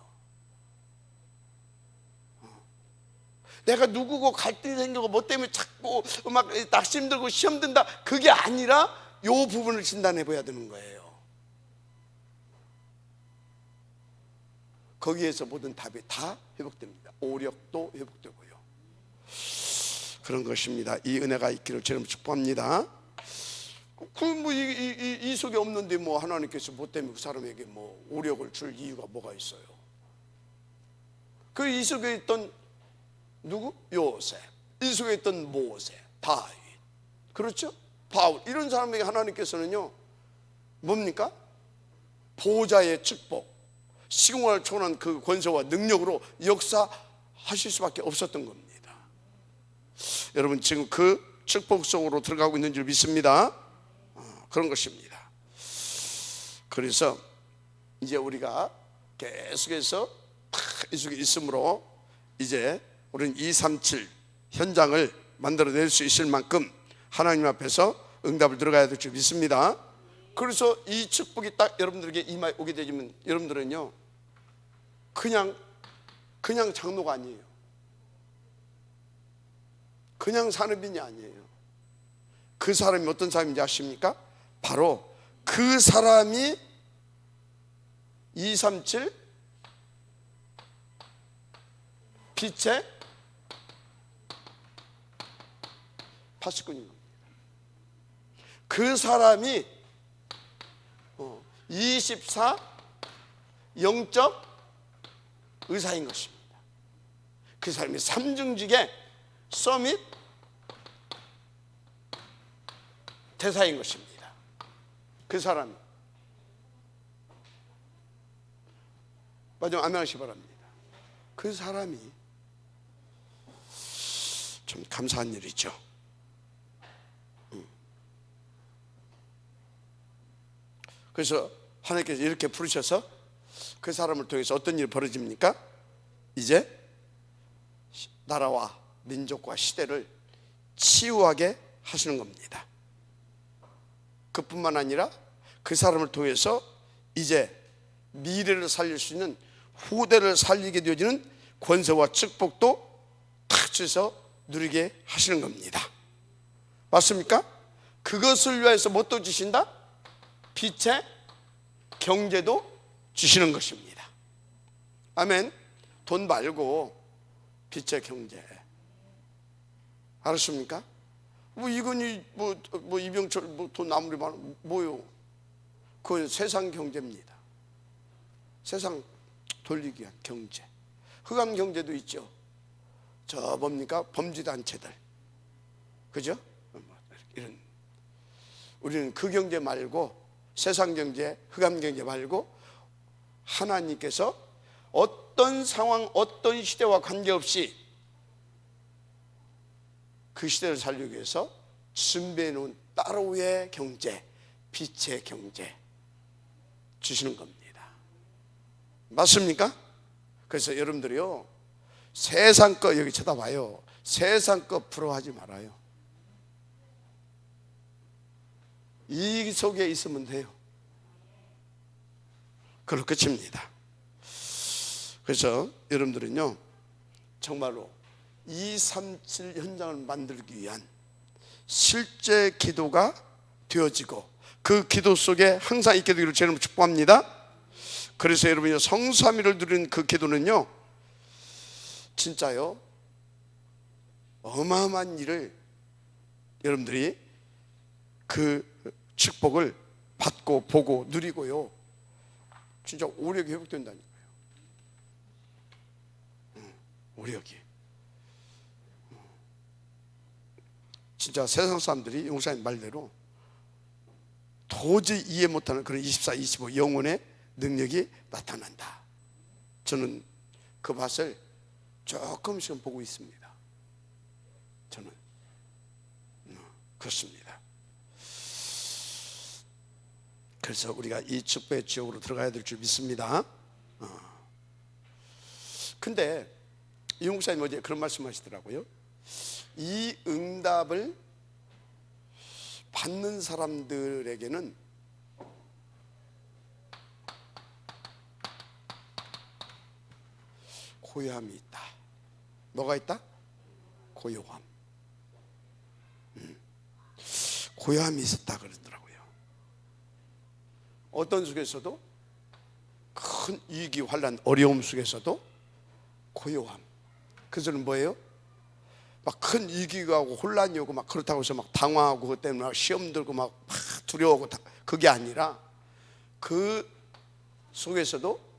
내가 누구고 갈등이 생기고 뭐 때문에 자꾸 막 낙심 들고 시험 든다, 그게 아니라 이 부분을 진단해 봐야 되는 거예요. 거기에서 모든 답이 다 회복됩니다. 오력도 회복되고요. 그런 것입니다. 이 은혜가 있기를 주님 축복합니다. 이 속에 없는데 뭐 하나님께서 뭐 때문에 그 사람에게 뭐 오력을 줄 이유가 뭐가 있어요? 그 이 속에 있던 누구? 요셉. 이 속에 있던 모세, 다윗, 그렇죠? 바울, 이런 사람에게 하나님께서는요 뭡니까? 보좌의 축복, 시공을 초월한 그 권세와 능력으로 역사하실 수밖에 없었던 겁니다. 여러분 지금 그 축복 속으로 들어가고 있는 줄 믿습니다. 그런 것입니다. 그래서 이제 우리가 계속해서 이 속에 있으므로 이제 우리는 237 현장을 만들어낼 수 있을 만큼 하나님 앞에서 응답을 들어가야 될 줄 믿습니다. 그래서 이 축복이 딱 여러분들에게 임하에 오게 되면 여러분들은요 그냥 장로가 아니에요. 그냥 산업인이 아니에요. 그 사람이 어떤 사람인지 아십니까? 바로 그 사람이 237 빛의 파수꾼인 겁니다. 그 사람이 24 영적 의사인 것입니다. 그 사람이 삼중직의 서밋 대사인 것입니다. 그 사람이. 마지막 아멘 하시기 바랍니다. 그 사람이 참 감사한 일이죠. 그래서 하나님께서 이렇게 부르셔서 그 사람을 통해서 어떤 일이 벌어집니까? 이제 나라와 민족과 시대를 치유하게 하시는 겁니다. 그뿐만 아니라 그 사람을 통해서 이제 미래를 살릴 수 있는, 후대를 살리게 되어지는 권세와 축복도 탁 주셔서 누리게 하시는 겁니다. 맞습니까? 그것을 위해서 뭣도 주신다? 빛의 경제도 주시는 것입니다. 아멘. 돈 말고 빛의 경제. 알았습니까? 뭐 이건희 뭐 이병철 뭐 돈 아무리 많으면 뭐요? 그건 세상 경제입니다. 세상 돌리기 위한 경제. 흑암 경제도 있죠. 저 뭡니까? 범죄단체들. 그죠? 이런. 우리는 그 경제 말고, 세상 경제, 흑암 경제 말고 하나님께서 어떤 상황, 어떤 시대와 관계없이 그 시대를 살리기 위해서 준비해 놓은 따로의 경제, 빛의 경제 주시는 겁니다. 맞습니까? 그래서 여러분들이요, 세상 거 여기 쳐다봐요. 세상 거 부러워하지 말아요. 이 속에 있으면 돼요. 그걸로 끝입니다. 그래서 여러분들은요 정말로 237 현장을 만들기 위한 실제 기도가 되어지고 그 기도 속에 항상 있게 되기를 제 이름으로 축복합니다. 그래서 여러분이 성삼위를 누리는 그 기도는요, 진짜요, 어마어마한 일을 여러분들이 그 축복을 받고 보고 누리고요, 진짜 오력이 회복된다니까요. 오력이. 진짜 세상 사람들이 용사님 말대로 도저히 이해 못하는 그런 24, 25 영혼의 능력이 나타난다. 저는 그 맛을 조금씩 보고 있습니다. 저는 그렇습니다. 그래서 우리가 이 축복의 지역으로 들어가야 될 줄 믿습니다. 근데 이 목사님 어제 그런 말씀 하시더라고요. 이 응답을 받는 사람들에게는 고요함이 있다. 뭐가 있다? 고요함. 고요함이 있었다 그러더라고요. 어떤 속에서도, 큰 위기, 환난, 어려움 속에서도 고요함. 그것은 뭐예요? 막 큰 위기가 오고 혼란이 오고 막 그렇다고 해서 막 당황하고 그것 때문에 막 시험 들고 막 두려워하고, 그게 아니라 그 속에서도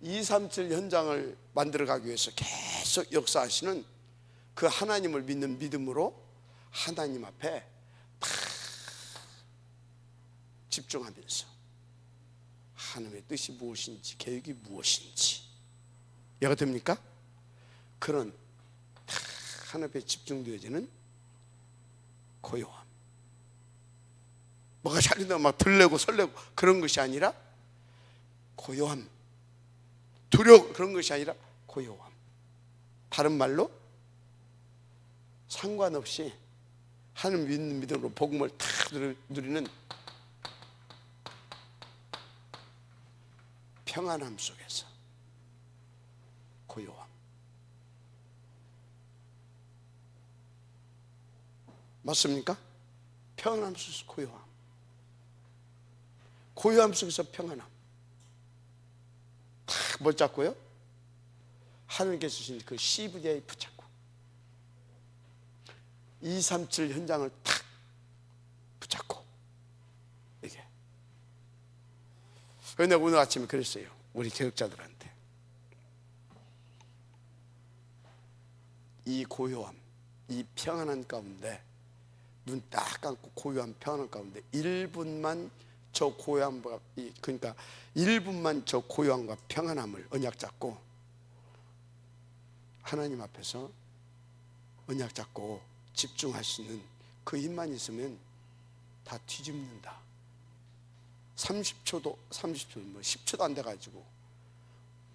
237 현장을 만들어가기 위해서 계속 역사하시는 그 하나님을 믿는 믿음으로 하나님 앞에 집중하면서 하나님의 뜻이 무엇인지, 계획이 무엇인지 이해가 됩니까? 그런 하나님 앞에 집중되어지는 고요함. 뭐가 잘 된다고 막 들레고 설레고 그런 것이 아니라 고요함. 두려워 그런 것이 아니라 고요함. 다른 말로 상관없이 하나님 믿는 믿음으로 복음을 다 누리는 평안함 속에서 고요함. 맞습니까? 평안함 속에서 고요함. 고요함 속에서 평안함. 탁 뭘 잡고요? 하나님께서 주신 그 CVD에 붙잡고 237 현장을 탁 붙잡고 이게. 그런데 오늘 아침에 그랬어요. 우리 교육자들한테 이 고요함, 이 평안한 가운데, 눈 딱 감고 고요한 평안한 가운데 1분만 저 고요함과, 그러니까 1분만 저 고요함과 평안함을 언약 잡고 하나님 앞에서 언약 잡고 집중할 수 있는 그 힘만 있으면 다 뒤집는다. 30초도 뭐 10초도 안 돼가지고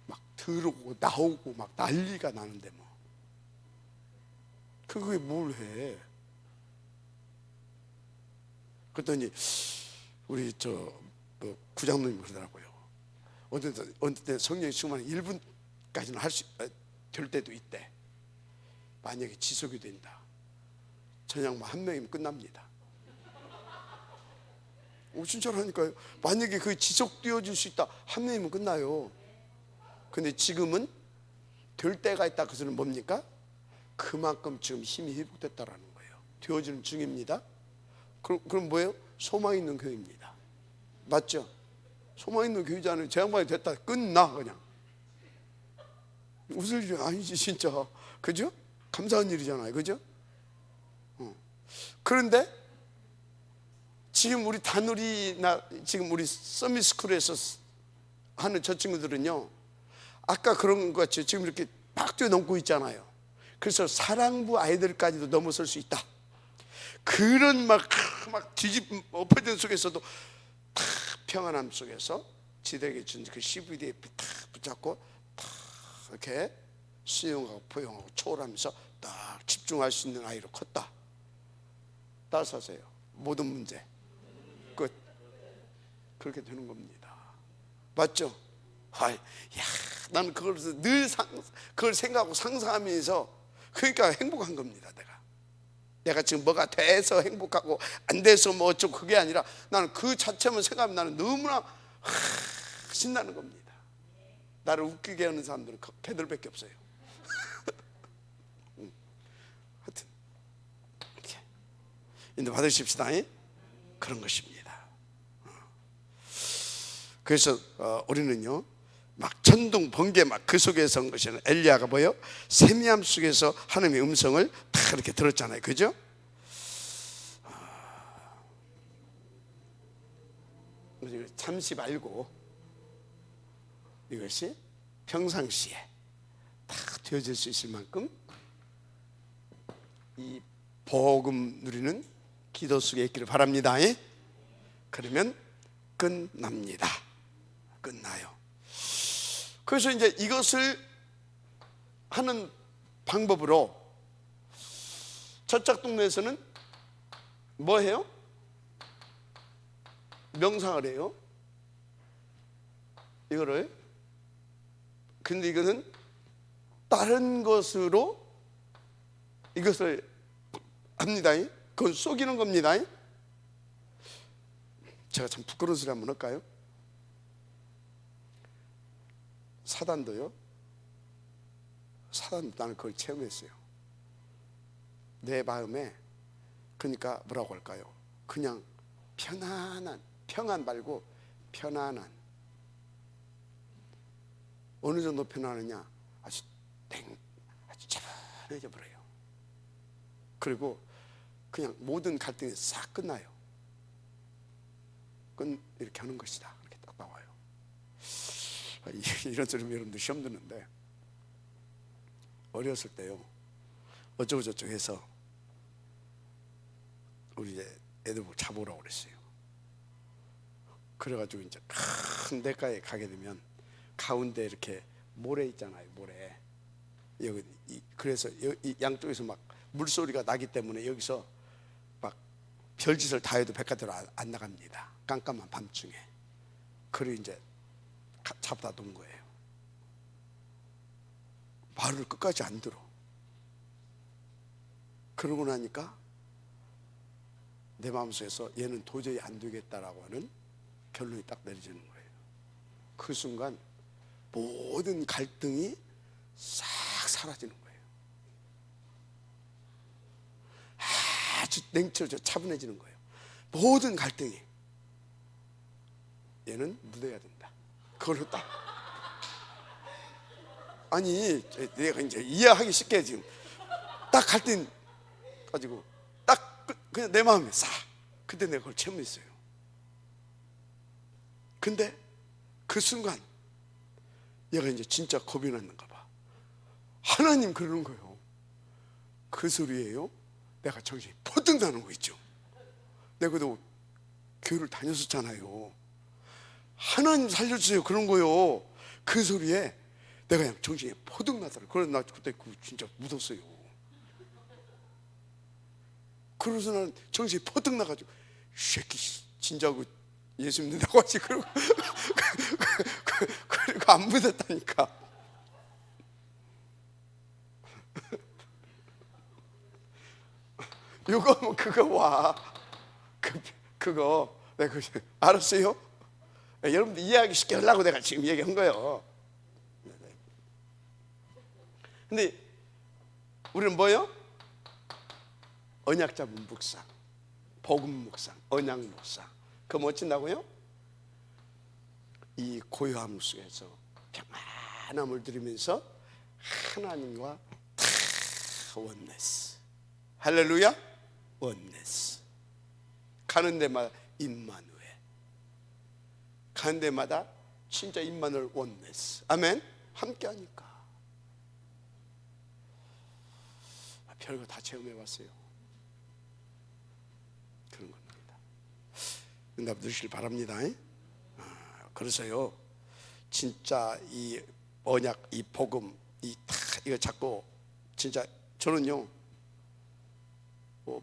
막 들어오고 나오고 막 난리가 나는데 뭐 그게 뭘 해? 그랬더니 우리 구장로님 그러더라고요. 어느 때 성령이 충만한 1분까지는 될 때도 있대. 만약에 지속이 된다, 저녁만 한 명이면 끝납니다. 진짜라니까요. 만약에 그게 지속되어질 수 있다, 한 명이면 끝나요. 근데 지금은 될 때가 있다. 그것은 뭡니까? 그만큼 지금 힘이 회복됐다라는 거예요. 되어지는 중입니다. 그럼 뭐예요? 소망 있는 교회입니다. 맞죠? 소망 있는 교회자는 제 양반이 됐다 끝나 그냥. 웃을 일 아니지 진짜. 그죠? 감사한 일이잖아요. 그죠? 그런데 지금 우리 다누리나 지금 우리 서밋스쿨에서 하는 저 친구들은요, 아까 그런 것 같이 지금 이렇게 막 뛰어넘고 있잖아요. 그래서 사랑부 아이들까지도 넘어설 수 있다. 그런 막 엎어진 속에서도 다 평안함 속에서 지대에게 준 그 CVD에 딱 붙잡고 딱 이렇게 수용하고 포용하고 초월하면서 딱 집중할 수 있는 아이로 컸다. 따라서세요. 모든 문제 끝. 그렇게 되는 겁니다. 맞죠? 나는 그걸 늘 그걸 생각하고 상상하면서, 그러니까 행복한 겁니다. 내가 내가 지금 뭐가 돼서 행복하고 안 돼서 뭐 어쩌고 그게 아니라 나는 그 자체만 생각하면 나는 너무나 신나는 겁니다. 나를 웃기게 하는 사람들은 걔들밖에 없어요. 하여튼 이렇게 인도 받으십시다. 그런 것입니다. 그래서 우리는요 막 천둥 번개 막 그 속에서 온 것이 엘리야가 뭐요? 세미함 속에서 하나님의 음성을 다 이렇게 들었잖아요. 그죠? 잠시 말고 이것이 평상시에 다 되어질 수 있을 만큼 이 복음 누리는 기도 속에 있기를 바랍니다. 그러면 끝납니다. 끝나요. 그래서 이제 이것을 하는 방법으로 저짝 동네에서는 뭐 해요? 명상을 해요. 이거를. 근데 이거는 다른 것으로 이것을 합니다. 그건 속이는 겁니다. 제가 참 부끄러운 소리 한번 할까요? 사단도 나는 그걸 체험했어요. 내 마음에, 그러니까 뭐라고 할까요? 그냥 편안한, 평안 말고 편안한. 어느 정도 편안하냐? 아주 차분해져 버려요. 그리고 그냥 모든 갈등이 싹 끝나요. 이렇게 하는 것이다. 이렇게 딱 나와요. 이런 소리면 여러분들 시험 듣는데, 어렸을 때요 어쩌고 저쩌고 해서 우리 이제 애들 보고 잡으라고 그랬어요. 그래가지고 이제 큰 대가에 가게 되면 가운데 이렇게 모래 있잖아요. 모래 여기 그래서 이 양쪽에서 막 물소리가 나기 때문에 여기서 막 별짓을 다 해도 백화대로 안 나갑니다. 깜깜한 밤중에. 그리고 이제 잡다 둔 거예요. 말을 끝까지 안 들어. 그러고 나니까 내 마음속에서 얘는 도저히 안 되겠다라고 하는 결론이 딱 내려지는 거예요. 그 순간 모든 갈등이 싹 사라지는 거예요. 아주 냉철해져 차분해지는 거예요. 모든 갈등이. 얘는 묻어야 된다. 그걸로 딱. 아니 내가 이제 이해하기 쉽게 지금 딱 갈등 가지고 딱 그냥 내 마음에 싹. 그때 내가 그걸 체험했어요. 근데 그 순간 얘가 이제 진짜 겁이 났는가 봐. 하나님 그러는 거예요. 그 소리예요. 내가 정신이 퍼뜩 나는 거 있죠. 내가 그래도 교회를 다녔었잖아요. 하나님 살려주세요 그런 거요. 그 소리에 내가 그냥 정신이 퍼뜩 나더라고요. 그래서 나 그때 진짜 묻었어요. 그래서 나는 정신이 퍼뜩 나가지고 새끼 진짜 그 예수 믿는다고 하지. 그리고 그리고 안 묻었다니까. 이거 뭐 그거 와. 그거 내가 알았어요? 여러분들 이해하기 쉽게 하려고 내가 지금 얘기한 거예요. 근데 우리는 뭐요? 언약 잡은 묵상, 복음 묵상, 언약 묵상. 그거 뭐 어쩐다고요? 이 고요함 속에서 평안함을 들으면서 하나님과 다 원네스. 할렐루야. 원네스. 가는 데마다 임마누엘. 가는 데마다 진짜 임마누엘 원네스. 아멘. 함께 하니까. 별거 다 체험해 봤어요. 그런 겁니다. 응답 드시길 바랍니다. 그래서요, 진짜 이 언약, 이 복음, 이거 자꾸 진짜 저는요,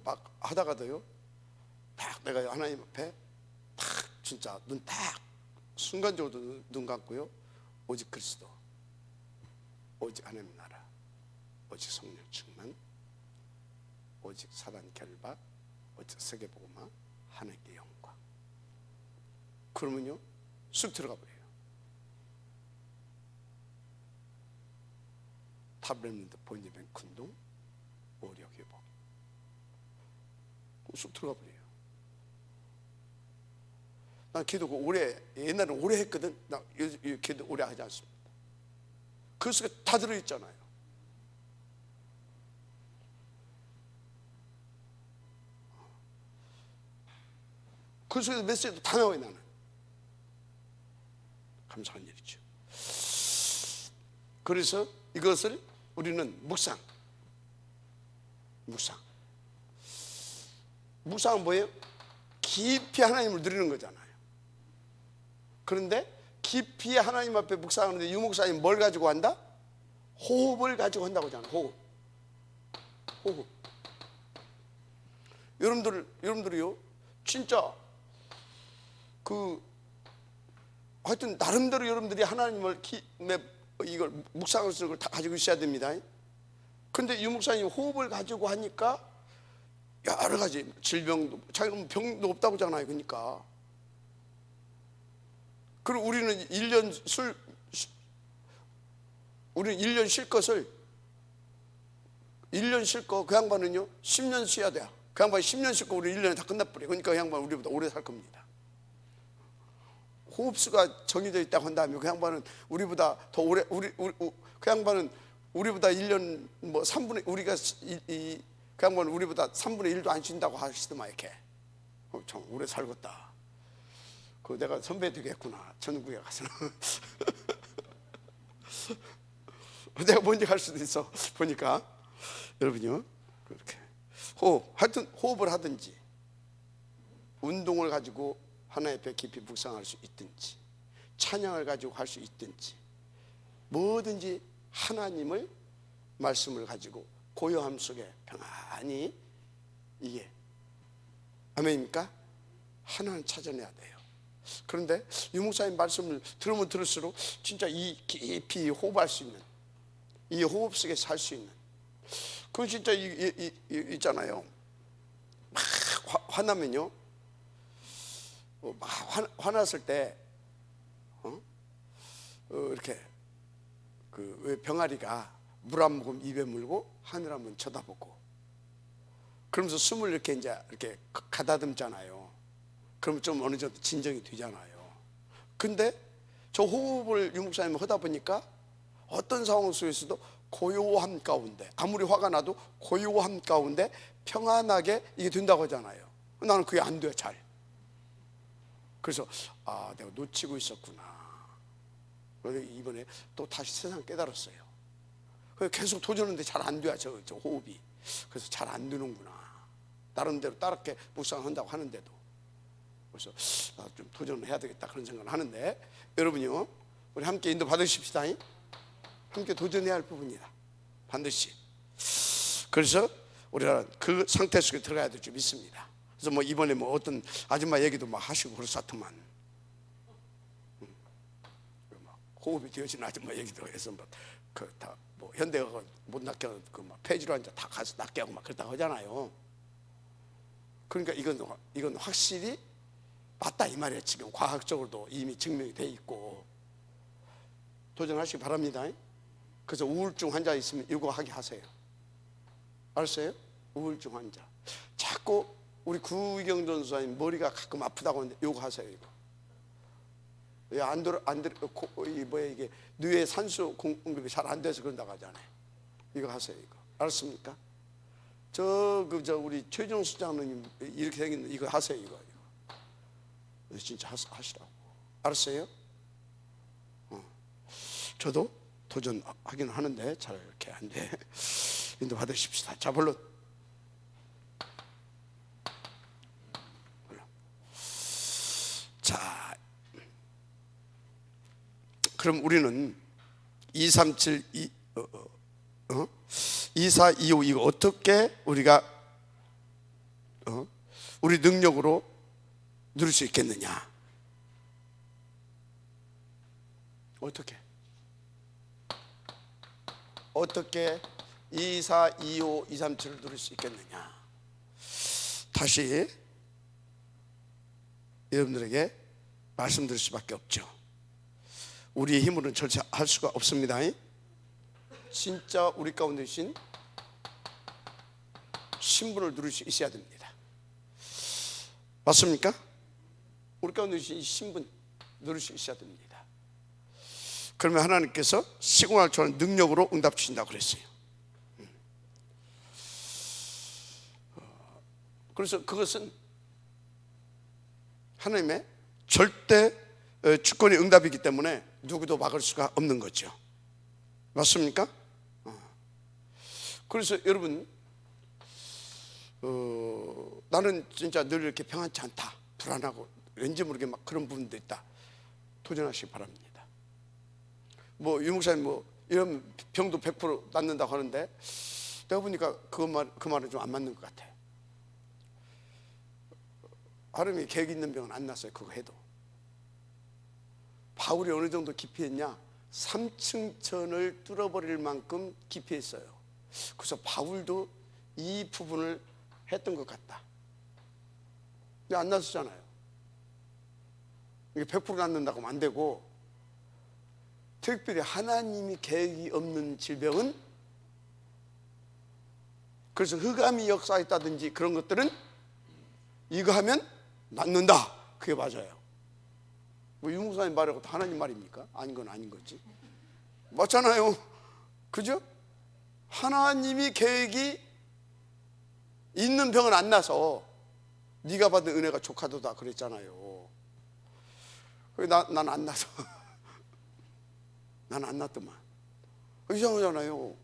막 하다가도요, 딱 내가 하나님 앞에 딱 진짜 눈 딱 순간적으로 눈 감고요, 오직 그리스도, 오직 하나님 나라, 오직 성령 충만, 오직 사단 결박 오직 세계복음화 하나님께 영광. 그러면요 쑥 들어가 버려요. 타브레는데 본예배 군동 오력 회복 쑥 들어가 버려요. 난 기도 오래 옛날에 오래 했거든. 나 기도 오래 하지 않습니다. 그 속에 다 들어있잖아요. 그 속에서 메시지도 다 나와요. 나는 감사한 일이죠. 그래서 이것을 우리는 묵상은 뭐예요? 깊이 하나님을 누리는 거잖아요. 그런데 깊이 하나님 앞에 묵상하는데 유 목사님 뭘 가지고 한다? 호흡을 가지고 한다고 하잖아요. 호흡. 여러분들이요 진짜 하여튼 나름대로 여러분들이 하나님을 이걸 묵상을 쓰는 걸 다 가지고 있어야 됩니다. 근데 유 목사님 호흡을 가지고 하니까 여러 가지 질병도 자기는 병도 없다고 하잖아요. 그러니까 그리고 우리는 1년 쉴 것을 1년 쉴 거 그 양반은요 10년 쉬어야 돼요. 그 양반이 10년 쉴 거 우리 1년에 다 끝나버려요. 그러니까 그 양반은 우리보다 오래 살 겁니다. 호흡수가 정해져 있다고 한다면 그 양반은 우리보다 더 오래 그 양반은 우리보다 1년 뭐 3분의 우리가 그 양반은 우리보다 3분의 1도 안 쉰다고 하시더만 이렇게 참 오래 살겠다. 그 내가 선배 되겠구나 전국에 가서는. 내가 먼저 갈 수도 있어 보니까. 여러분요 그렇게 하여튼 호흡을 하든지 운동을 가지고 하나님 앞에 깊이 묵상할 수 있든지 찬양을 가지고 할 수 있든지 뭐든지 하나님을 말씀을 가지고 고요함 속에 평안히 이게 아멘입니까? 하나는 찾아내야 돼요. 그런데 유 목사님 말씀을 들으면 들을수록 진짜 이 깊이 호흡할 수 있는 이 호흡 속에 살 수 있는 그 진짜 있잖아요. 막 화나면요 막 화났을 때 이렇게 왜 병아리가 물 한 모금 입에 물고 하늘 한번 쳐다보고 그러면서 숨을 이렇게 가다듬잖아요. 그러면 좀 어느 정도 진정이 되잖아요. 근데 저 호흡을 유 목사님 하다 보니까 어떤 상황 속에서도 고요함 가운데 아무리 화가 나도 고요함 가운데 평안하게 이게 된다고 하잖아요. 나는 그게 안 돼요 잘. 그래서 내가 놓치고 있었구나. 그래서 이번에 또 다시 세상 깨달았어요. 계속 도전하는데 잘 안 돼요 저 호흡이. 그래서 잘 안 되는구나. 나름대로 따르게 묵상한다고 하는데도 그래서 좀 도전을 해야 되겠다 그런 생각을 하는데 여러분요 우리 함께 인도 받으십시다. 함께 도전해야 할 부분이다 반드시. 그래서 우리가 그 상태 속에 들어가야 될 줄 믿습니다. 그래서 뭐 이번에 뭐 어떤 아줌마 얘기도 막 하시고 그렇사더만 호흡이 되어지는 아줌마 얘기도 해서 다 뭐 현대가 못 낫게 하고 막 폐지로 앉아 다 가서 낫게 하고 막 그렇다고 하잖아요. 그러니까 이건 확실히 맞다 이 말이에요. 지금 과학적으로도 이미 증명이 돼 있고 도전하시기 바랍니다. 그래서 우울증 환자 있으면 이거 하게 하세요. 알았어요? 우울증 환자 자꾸 우리 구의경 전사님 머리가 가끔 아프다고 하는데 이거 하세요. 이게 뇌에 산소 공급이 잘 안 돼서 그런다고 하잖아요. 이거 하세요. 이거 알았습니까? 우리 최종 수장님 이렇게 생긴 이거 하세요. 이거 진짜 하시라고. 알았어요? 저도 도전하기는 하는데 잘 이렇게 안 돼. 인도 받으십시다. 자, 물론 자, 그럼 우리는 2425 이거 어떻게 우리가 우리 능력으로 누릴 수 있겠느냐? 어떻게 24, 25, 237을 누릴 수 있겠느냐? 다시 여러분들에게 말씀드릴 수밖에 없죠. 우리의 힘으로는 절대 할 수가 없습니다. 진짜 우리 가운데 계신 신분을 누릴 수 있어야 됩니다. 맞습니까? 우리 가운데 계신 신분 누릴 수 있어야 됩니다. 그러면 하나님께서 시공할 줄 아는 능력으로 응답 주신다고 그랬어요. 그래서 그것은 하나님의 절대 주권의 응답이기 때문에 누구도 막을 수가 없는 거죠. 맞습니까? 그래서 여러분, 나는 진짜 늘 이렇게 평안치 않다, 불안하고 왠지 모르게 막 그런 부분도 있다, 도전하시기 바랍니다. 뭐 유목사님 뭐 이런 병도 100% 낫는다고 하는데 내가 보니까 그 말은 좀 안 맞는 것 같아. 하나님이 계획 있는 병은 안 났어요. 그거 해도. 바울이 어느 정도 깊이 했냐? 3층 천을 뚫어버릴 만큼 깊이 했어요. 그래서 바울도 이 부분을 했던 것 같다. 근데 안 났었잖아요. 이게 100% 낫는다고 하면 안 되고, 특별히 하나님이 계획이 없는 질병은, 그래서 흑암이 역사했다든지 그런 것들은 이거 하면 낫는다, 그게 맞아요. 뭐 유목사님 말하고 하나님 말입니까? 아닌 건 아닌 거지. 맞잖아요. 그죠? 하나님이 계획이 있는 병은 안 나서 네가 받은 은혜가 조카도다 그랬잖아요. 난 안 나서 난 안 났더만. 이상하잖아요.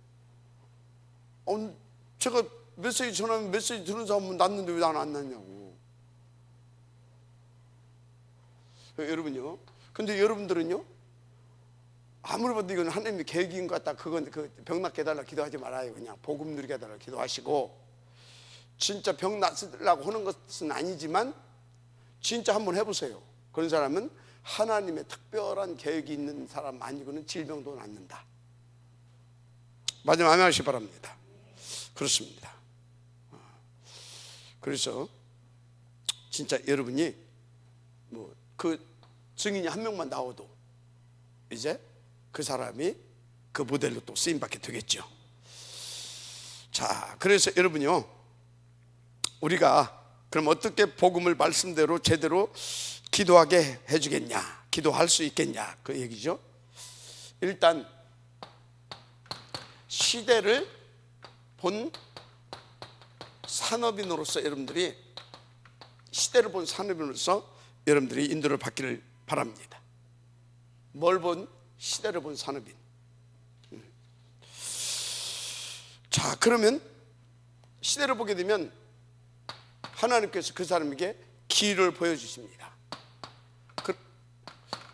제가 메시지 전하면 메시지 들은 사람은 났는데 왜 나는 안 났냐고. 여러분요. 근데 여러분들은요, 아무리 봐도 이건 하나님의 계획인 것 같다. 그건 병 낫게 해달라 기도하지 말아요. 그냥 복음 누리게 해달라 기도하시고, 진짜 병 낫으려고 하는 것은 아니지만 진짜 한번 해보세요. 그런 사람은 하나님의 특별한 계획이 있는 사람 아니고는 질병도 낫는다. 마지막 아멘 하시기 바랍니다. 그렇습니다. 그래서 진짜 여러분이 뭐 그 증인이 한 명만 나와도 이제 그 사람이 그 모델로 또 쓰임받게 되겠죠. 자, 그래서 여러분요, 우리가 그럼 어떻게 복음을 말씀대로 제대로 기도하게 해주겠냐, 기도할 수 있겠냐, 그 얘기죠. 일단 시대를 본 산업인으로서 여러분들이, 시대를 본 산업인으로서 여러분들이 인도를 받기를 바랍니다. 뭘 본? 시대를 본 산업인. 자, 그러면 시대를 보게 되면 하나님께서 그 사람에게 길을 보여주십니다.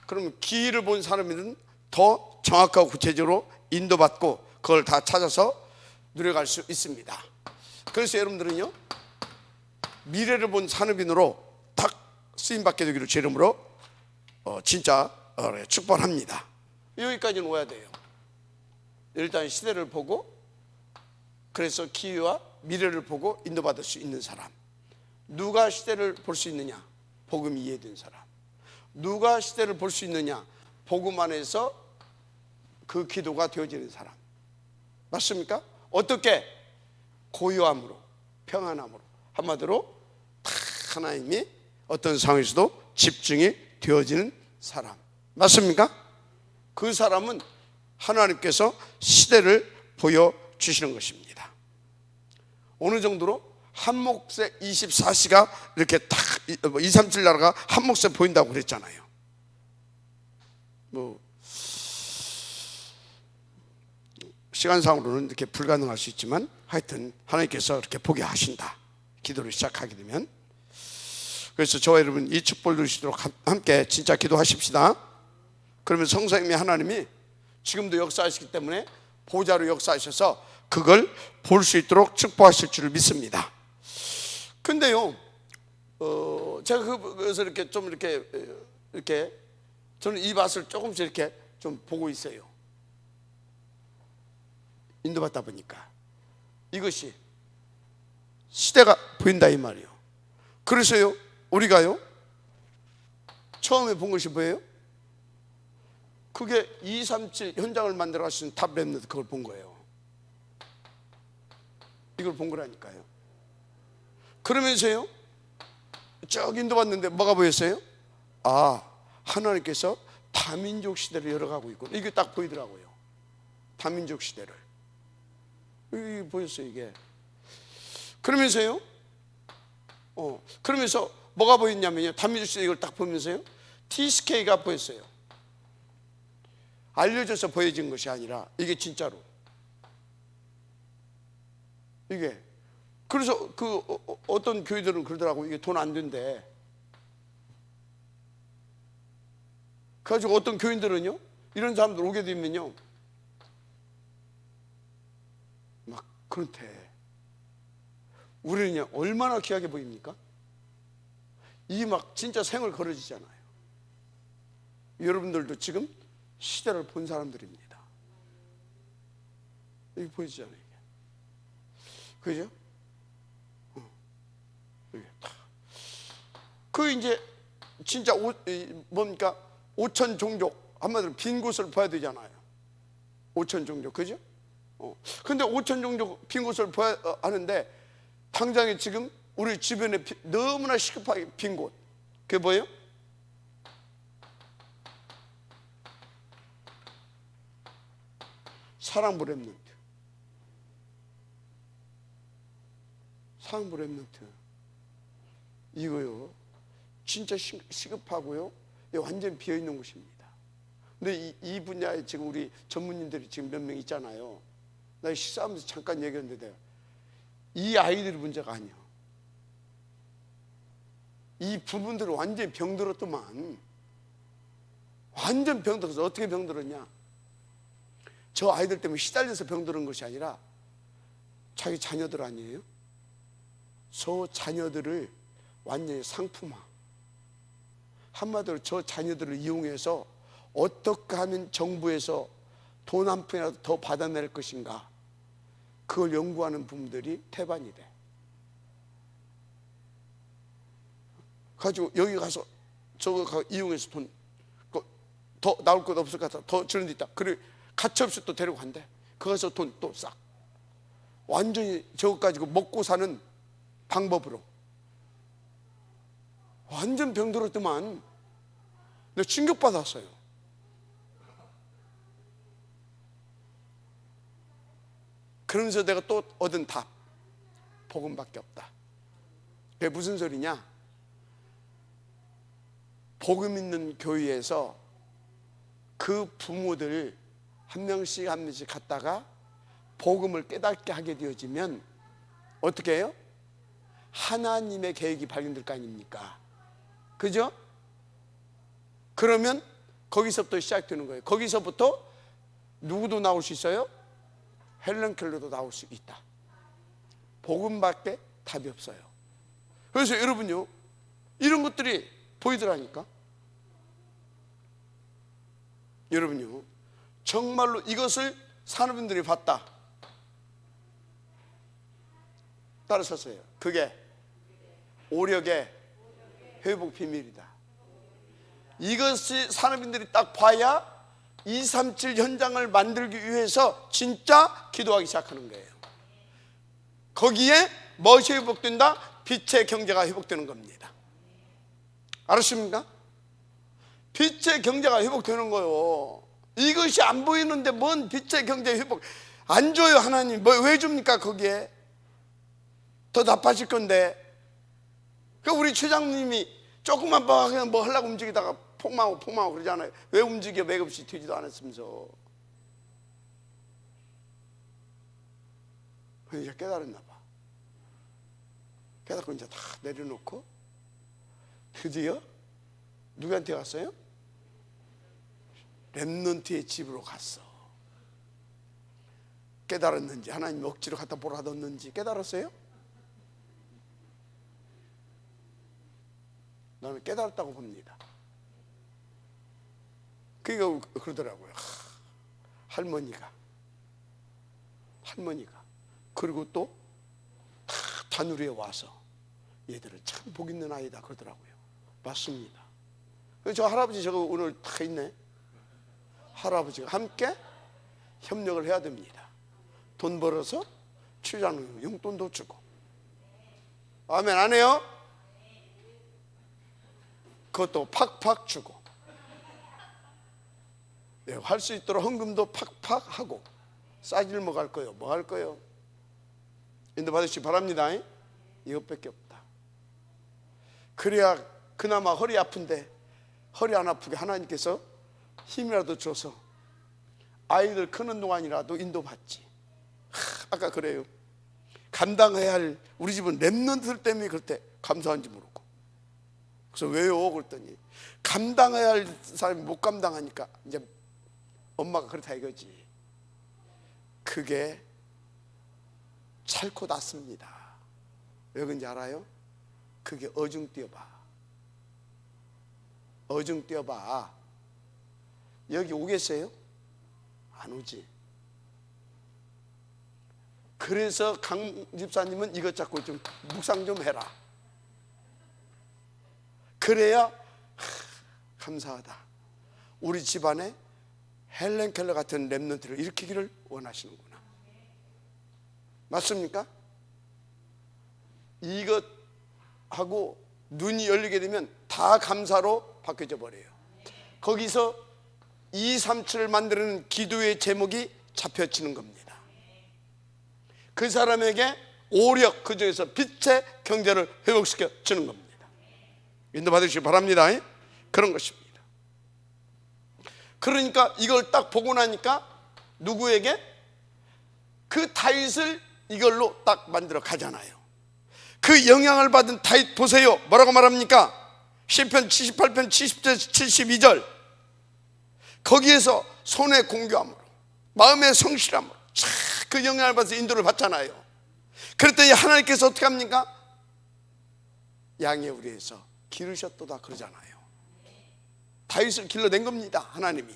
그러면 길을 본 사람은 더 정확하고 구체적으로 인도받고 그걸 다 찾아서 누려갈 수 있습니다. 그래서 여러분들은요, 미래를 본 산업인으로 탁 쓰임받게 되기를 주 이름으로 진짜 축복합니다. 여기까지는 오야 돼요. 일단 시대를 보고, 그래서 기회와 미래를 보고 인도받을 수 있는 사람. 누가 시대를 볼 수 있느냐? 복음이 이해된 사람. 누가 시대를 볼 수 있느냐? 복음 안에서 그 기도가 되어지는 사람. 맞습니까? 어떻게? 고요함으로, 평안함으로. 한마디로 다 하나님이 어떤 상황에서도 집중이 되어지는 사람. 맞습니까? 그 사람은 하나님께서 시대를 보여주시는 것입니다. 어느 정도로? 한 몫에 24시가 이렇게 딱 2, 3, 7 나라가 한 몫에 보인다고 그랬잖아요. 뭐 시간상으로는 이렇게 불가능할 수 있지만 하여튼 하나님께서 이렇게 보게 하신다. 기도를 시작하게 되면. 그래서 저와 여러분 이 축복을 누리시도록 함께 진짜 기도하십시다. 그러면 성령님의 하나님이 지금도 역사하시기 때문에 보좌로 역사하셔서 그걸 볼 수 있도록 축복하실 줄을 믿습니다. 근데요, 제가 그것을 이렇게 좀 이렇게 저는 이 맛을 조금씩 이렇게 좀 보고 있어요. 인도받다 보니까 이것이 시대가 보인다 이 말이에요. 그래서요 우리가요 처음에 본 것이 뭐예요? 그게 237 현장을 만들어 가시는 탑 랩너드 그걸 본 거예요. 이걸 본 거라니까요. 그러면서요 쭉 인도받는데 뭐가 보였어요? 아, 하나님께서 다민족 시대를 열어가고 있고 이게 딱 보이더라고요. 다민족 시대를 이게 보였어요. 이게 그러면서요 그러면서 뭐가 보였냐면요, 다민족 시대 이걸 딱 보면서요 TSK가 보였어요. 알려져서 보여진 것이 아니라 이게 진짜로 이게 그래서 그 어떤 교회들은 그러더라고. 이게 돈 안 된대. 그래가지고 어떤 교인들은요 이런 사람들 오게 되면요 막 그렇대. 우리는요 얼마나 귀하게 보입니까? 이 막 진짜 생을 걸어지잖아요. 여러분들도 지금 시대를 본 사람들입니다. 이게 보이잖아요. 이게. 그죠? 그 이제 진짜 뭡니까? 5천 종족 한마디로 빈 곳을 봐야 되잖아요. 5천 종족 그죠? 근데 5천 종족 빈 곳을 봐야 하는데 당장에 지금 우리 주변에 너무나 시급하게 빈 곳 그게 뭐예요? 사랑부 랩넌트. 사랑부 랩넌트 이거요 진짜 시급하고요 완전 비어있는 곳입니다. 근데 이 분야에 지금 우리 전문인들이 지금 몇 명 있잖아요. 나 식사하면서 잠깐 얘기했는데 이 아이들이 문제가 아니야. 이 부분들은 완전히 병들었더만. 완전 병들어서 어떻게 병들었냐, 저 아이들 때문에 시달려서 병들은 것이 아니라 자기 자녀들 아니에요? 저 자녀들을 완전히 상품화, 한마디로 저 자녀들을 이용해서 어떻게 하면 정부에서 돈 한 푼이라도 더 받아낼 것인가, 그걸 연구하는 부분들이 태반이 돼. 가지고 여기 가서 저거 이용해서 돈 더 나올 것 없을 것 같아, 더 주는 데 있다. 그래 가차없이 또 데리고 간대. 거기서 돈 또 싹 완전히 저거 가지고 먹고 사는 방법으로 완전 병들었더만. 내가 충격받았어요. 그러면서 내가 또 얻은 답, 복음밖에 없다. 그게 무슨 소리냐, 복음 있는 교회에서 그 부모들 한 명씩 한 명씩 갔다가 복음을 깨닫게 하게 되어지면 어떻게 해요? 하나님의 계획이 발견될 거 아닙니까? 그죠? 그러면 거기서부터 시작되는 거예요. 거기서부터 누구도 나올 수 있어요? 헬런 켈러도 나올 수 있다. 복음밖에 답이 없어요. 그래서 여러분요, 이런 것들이 보이더라니까. 여러분요, 정말로 이것을 산업인들이 봤다. 따라섰어요. 그게 오력의 회복 비밀이다. 이것이 산업인들이 딱 봐야 237 현장을 만들기 위해서 진짜 기도하기 시작하는 거예요. 거기에 무엇이 회복된다? 빛의 경제가 회복되는 겁니다. 알았습니까? 빛의 경제가 회복되는 거예요. 이것이 안 보이는데 뭔 빛의 경제 회복 안 줘요. 하나님 왜 줍니까? 거기에 더 나빠질 건데. 그 우리 최장님이 조금만 그냥 뭐 하려고 움직이다가 폭망하고 그러잖아요. 왜 움직여? 맥없이 되지도 않았으면서. 이제 깨달았나 봐. 깨닫고 이제 다 내려놓고 드디어 누구한테 갔어요? 렘넌트의 집으로 갔어. 깨달았는지, 하나님 억지로 갖다 몰아넣는지 깨달았어요? 나는 깨달았다고 봅니다. 그러니까 그러더라고요. 할머니가 그리고 또 다누리에 와서 얘들을 참 복 있는 아이다 그러더라고요. 맞습니다. 저 할아버지 저거 오늘 다 있네. 할아버지가 함께 협력을 해야 됩니다. 돈 벌어서 출장 용돈도 주고. 아멘 안 해요? 그것도 팍팍 주고, 할 수 있도록 헌금도 팍팍 하고. 싸질 뭐 갈 거요? 뭐 할 거요? 인도 받으시기 바랍니다. 이것밖에 없다. 그래야 그나마 허리 아픈데 허리 안 아프게 하나님께서 힘이라도 줘서 아이들 크는 동안이라도 인도받지. 아까 그래요. 감당해야 할, 우리 집은 랩런트들 때문에 그럴 때 감사한지 모르고. 그래서 왜요? 그랬더니 감당해야 할 사람이 못 감당하니까 이제 엄마가 그렇다 이거지. 그게 찰코 낫습니다. 왜 그런지 알아요? 그게 어중뛰어봐. 어중뛰어봐. 여기 오겠어요? 안 오지. 그래서 강 집사님은 이것 잡고 좀 묵상 좀 해라. 그래야 감사하다. 우리 집안에 헬렌 켈러 같은 랩런트를 일으키기를 원하시는구나. 맞습니까? 이것하고 눈이 열리게 되면 다 감사로 바뀌어져 버려요. 거기서 237을 만드는 기도의 제목이 잡혀지는 겁니다. 그 사람에게 오력, 그 중에서 빛의 경제를 회복시켜 주는 겁니다. 인도 받으시기 바랍니다. 그런 것입니다. 그러니까 이걸 딱 보고 나니까 누구에게? 그 다윗을 이걸로 딱 만들어 가잖아요. 그 영향을 받은 다윗 보세요. 뭐라고 말합니까? 시편 78편 70절 72절. 거기에서 손의 공교함으로 마음의 성실함으로 그 영향을 받아서 인도를 받잖아요. 그랬더니 하나님께서 어떻게 합니까? 양의 우리에서 기르셨도다 그러잖아요. 다윗을 길러낸 겁니다. 하나님이.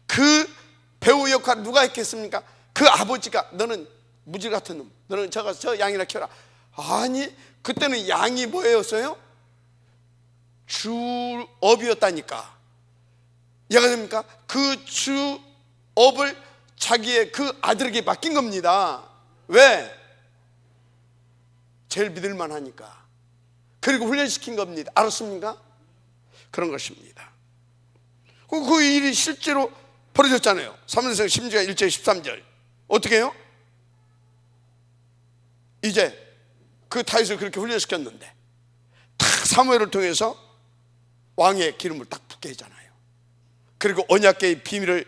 그 배우 역할 누가 했겠습니까? 그 아버지가 너는 무지 같은 놈, 너는 저 양이나 키워라. 아니 그때는 양이 뭐였어요? 주업이었다니까. 이해가 됩니까? 그 주업을 자기의 그 아들에게 맡긴 겁니다. 왜? 제일 믿을만 하니까. 그리고 훈련시킨 겁니다. 알았습니까? 그런 것입니다. 그 일이 실제로 벌어졌잖아요. 사무엘상 10장 1절 13절. 어떻게 해요? 이제 그 다윗을 그렇게 훈련시켰는데 딱 사무엘을 통해서 왕의 기름을 딱 붓게 했잖아요. 그리고 언약궤의 비밀을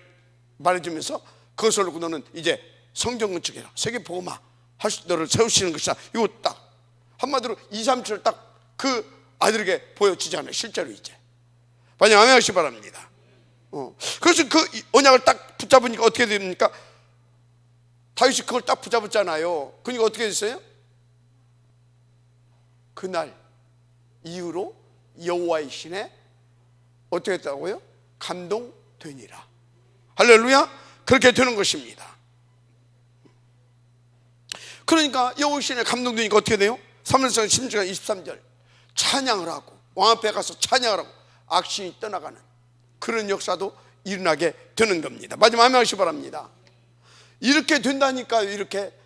말해주면서 그것을 놓고 너는 이제 성전 건축해라. 세계 복음화 너를 세우시는 것이다. 이거 딱 한마디로 2, 3절 딱 그 아들에게 보여지잖아요. 실제로 이제. 많이 아멘하시기 바랍니다. 그래서 그 언약을 딱 붙잡으니까 어떻게 됩니까? 다윗이 그걸 딱 붙잡았잖아요. 그러니까 어떻게 됐어요? 그날 이후로 여호와의 신에 어떻게 했다고요? 감동되니라. 할렐루야. 그렇게 되는 것입니다. 그러니까 여호와의 신에 감동되니까 어떻게 돼요? 사무엘상 10장 23절 찬양을 하고 왕 앞에 가서 찬양을 하고 악신이 떠나가는 그런 역사도 일어나게 되는 겁니다. 마지막 하시기 바랍니다. 이렇게 된다니까요. 이렇게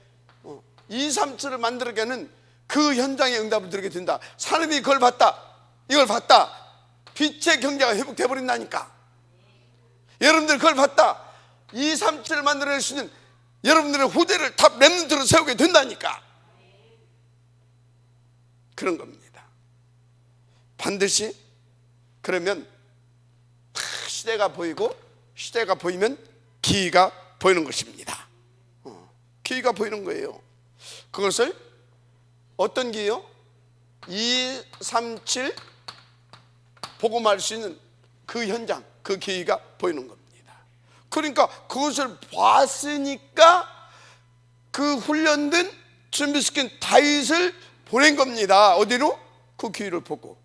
2, 3층을 만들어가는 그 현장의 응답을 들게 된다. 사람이 그걸 봤다. 이걸 봤다. 빛의 경제가 회복돼 버린다니까. 여러분들 그걸 봤다. 2, 3층을 만들어낼 수 있는 여러분들의 후대를 다 렘넌트로 세우게 된다니까. 그런 겁니다. 반드시 그러면 시대가 보이고 시대가 보이면 기회가 보이는 것입니다. 기회가 보이는 거예요. 그것을 어떤 기회요? 2, 3, 7 복음할 수 있는 그 현장, 그 기회가 보이는 겁니다. 그러니까 그것을 봤으니까 그 훈련된 준비시킨 다윗을 보낸 겁니다. 어디로? 그 기회를 보고.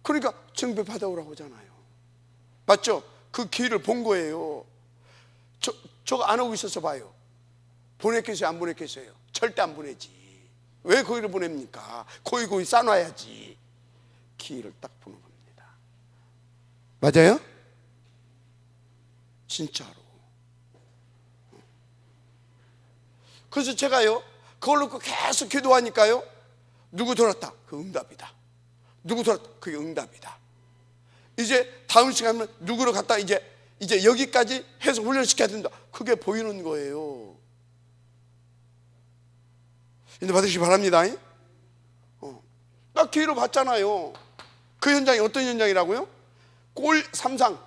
그러니까 증배 받아오라고 하잖아요. 맞죠? 그 기회를 본 거예요. 저거 안 하고 있어서 봐요. 보냈겠어요? 안 보냈겠어요? 절대 안 보내지. 왜 거기를 보냅니까? 고이 싸놔야지. 기회를 딱 보는 겁니다. 맞아요? 진짜로. 그래서 제가요, 그걸 놓고 계속 기도하니까요, 누구 돌았다? 그 응답이다. 누구 돌았다? 그게 응답이다. 이제 다음 시간은 누구를 갖다 이제 여기까지 해서 훈련시켜야 된다. 그게 보이는 거예요. 인도 받으시기 바랍니다. 딱 기회를 받잖아요. 그 현장이 어떤 현장이라고요? 골 3상.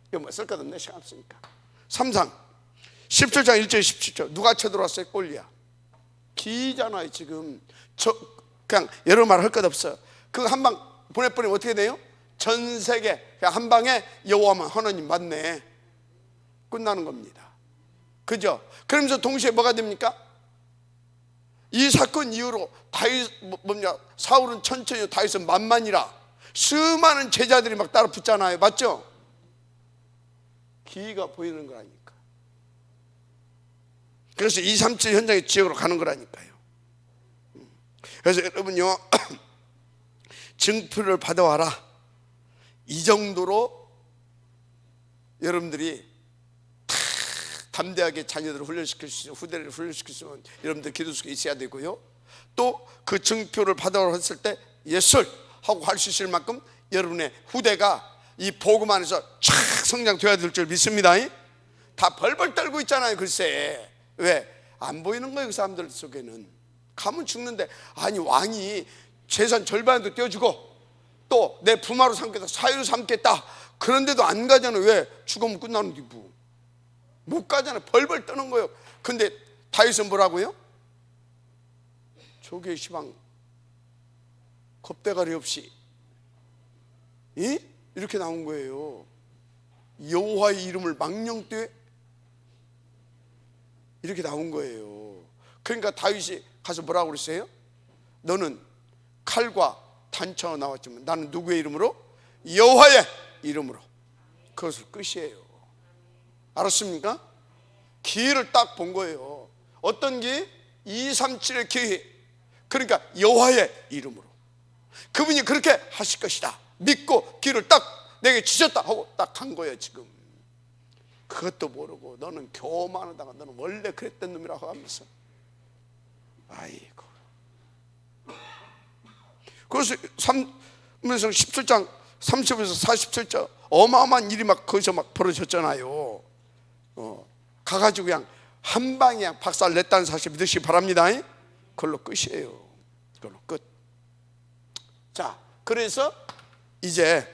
이거 뭐 쓸 것 없네, 시간 없으니까. 3상 17장 1절 17절 누가 쳐들어왔어요? 골리앗. 기잖아요. 지금 그냥 여러 말 할 것 없어요. 그 한 방 보내버리면 어떻게 돼요? 전 세계 한 방에 여호와만 하나님 맞네, 끝나는 겁니다. 그죠? 그러면서 동시에 뭐가 됩니까? 이 사건 이후로 사울은 천천히, 다윗은 만만이라 수많은 제자들이 막 따라 붙잖아요. 맞죠? 기회가 보이는 거라니까. 그래서 237 현장의 지역으로 가는 거라니까요. 그래서 여러분요, 증표를 받아와라, 이 정도로 여러분들이 담대하게 자녀들을 훈련시킬 수 있는, 후대를 훈련시킬 수 있는 여러분들 기도 속에 있어야 되고요. 또 그 증표를 받아오라 했을 때 예술 하고 할 수 있을 만큼 여러분의 후대가 이 복음 안에서 쫙 성장돼야 될 줄 믿습니다. 다 벌벌 떨고 있잖아요. 글쎄 왜? 안 보이는 거예요. 그 사람들 속에는. 가면 죽는데, 아니 왕이 재산 절반도 떼어주고 또 내 부마로 삼겠다, 사유로 삼겠다, 그런데도 안 가잖아요. 왜? 죽으면 끝나는데 못 가잖아요. 벌벌 떠는 거예요. 근데 다윗은 뭐라고요? 조개 시방 겁대가리 없이 이렇게 나온 거예요. 여호와의 이름을 망령되이 이렇게 나온 거예요. 그러니까 다윗이 가서 뭐라고 그랬어요? 너는 칼과 단처가 나왔지만 나는 누구의 이름으로? 여호와의 이름으로. 그것을 끝이에요. 알았습니까? 기회를 딱 본 거예요. 어떤 기회? 237의 기회. 그러니까 여호와의 이름으로. 그분이 그렇게 하실 것이다 믿고 기회를 딱 내게 주셨다 하고 딱 한 거예요. 지금 그것도 모르고 너는 교만하다가 너는 원래 그랬던 놈이라고 하면서, 아이고. 그래서 17장 30에서 47절 어마어마한 일이 막 거기서 막 벌어졌잖아요. 가가지고 그냥 한 방에 그냥 박살 냈다는 사실 믿으시기 바랍니다. 그걸로 끝이에요. 그걸로 끝. 자, 그래서 이제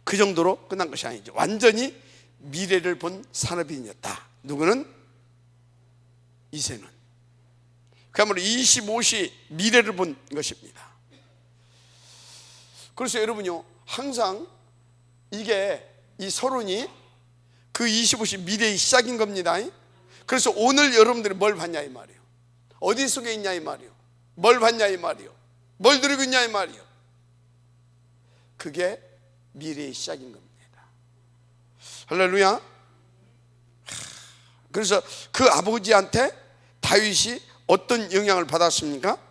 그 정도로 끝난 것이 아니죠. 완전히 미래를 본 산업인이었다. 누구는? 이새는. 그야말로 25시 미래를 본 것입니다. 그래서 여러분요, 항상 이게 이 서론이 그 25시 미래의 시작인 겁니다. 그래서 오늘 여러분들이 뭘 봤냐 이 말이에요. 어디 속에 있냐 이 말이에요. 뭘 봤냐 이 말이에요. 뭘 누리고 있냐 이 말이에요. 그게 미래의 시작인 겁니다. 할렐루야. 그래서 그 아버지한테 다윗이 어떤 영향을 받았습니까?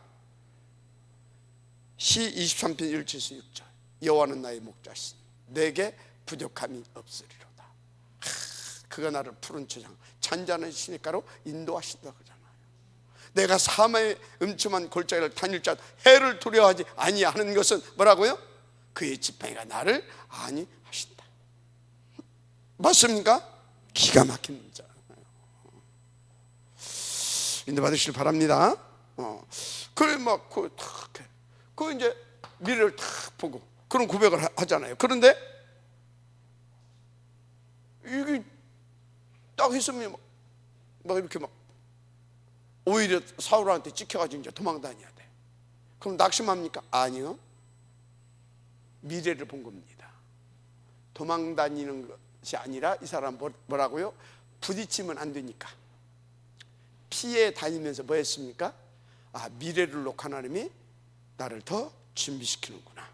시 23편 1절에서 6절 여호와는 나의 목자시니 내게 부족함이 없으리로다. 그가 나를 푸른 초장 잔잔한 시냇가로 인도하신다 그러잖아요. 내가 사마의 음침한 골짜기를 다닐 자 해를 두려워하지 아니하는 것은 뭐라고요? 그의 지팡이가 나를 안위하신다. 맞습니까? 기가 막힌 문자예요. 인도 받으시길 바랍니다. 그래 막 그 이제 미래를 탁 보고 그런 고백을 하잖아요. 그런데 이게 딱 했으면 막 이렇게 막 오히려 사울한테 찍혀가지고 이제 도망 다녀야 돼. 그럼 낙심합니까? 아니요. 미래를 본 겁니다. 도망 다니는 것이 아니라 이 사람 뭐라고요? 부딪히면 안 되니까 피해 다니면서 뭐 했습니까? 미래를 놓고 하나님이 나를 더 준비시키는구나.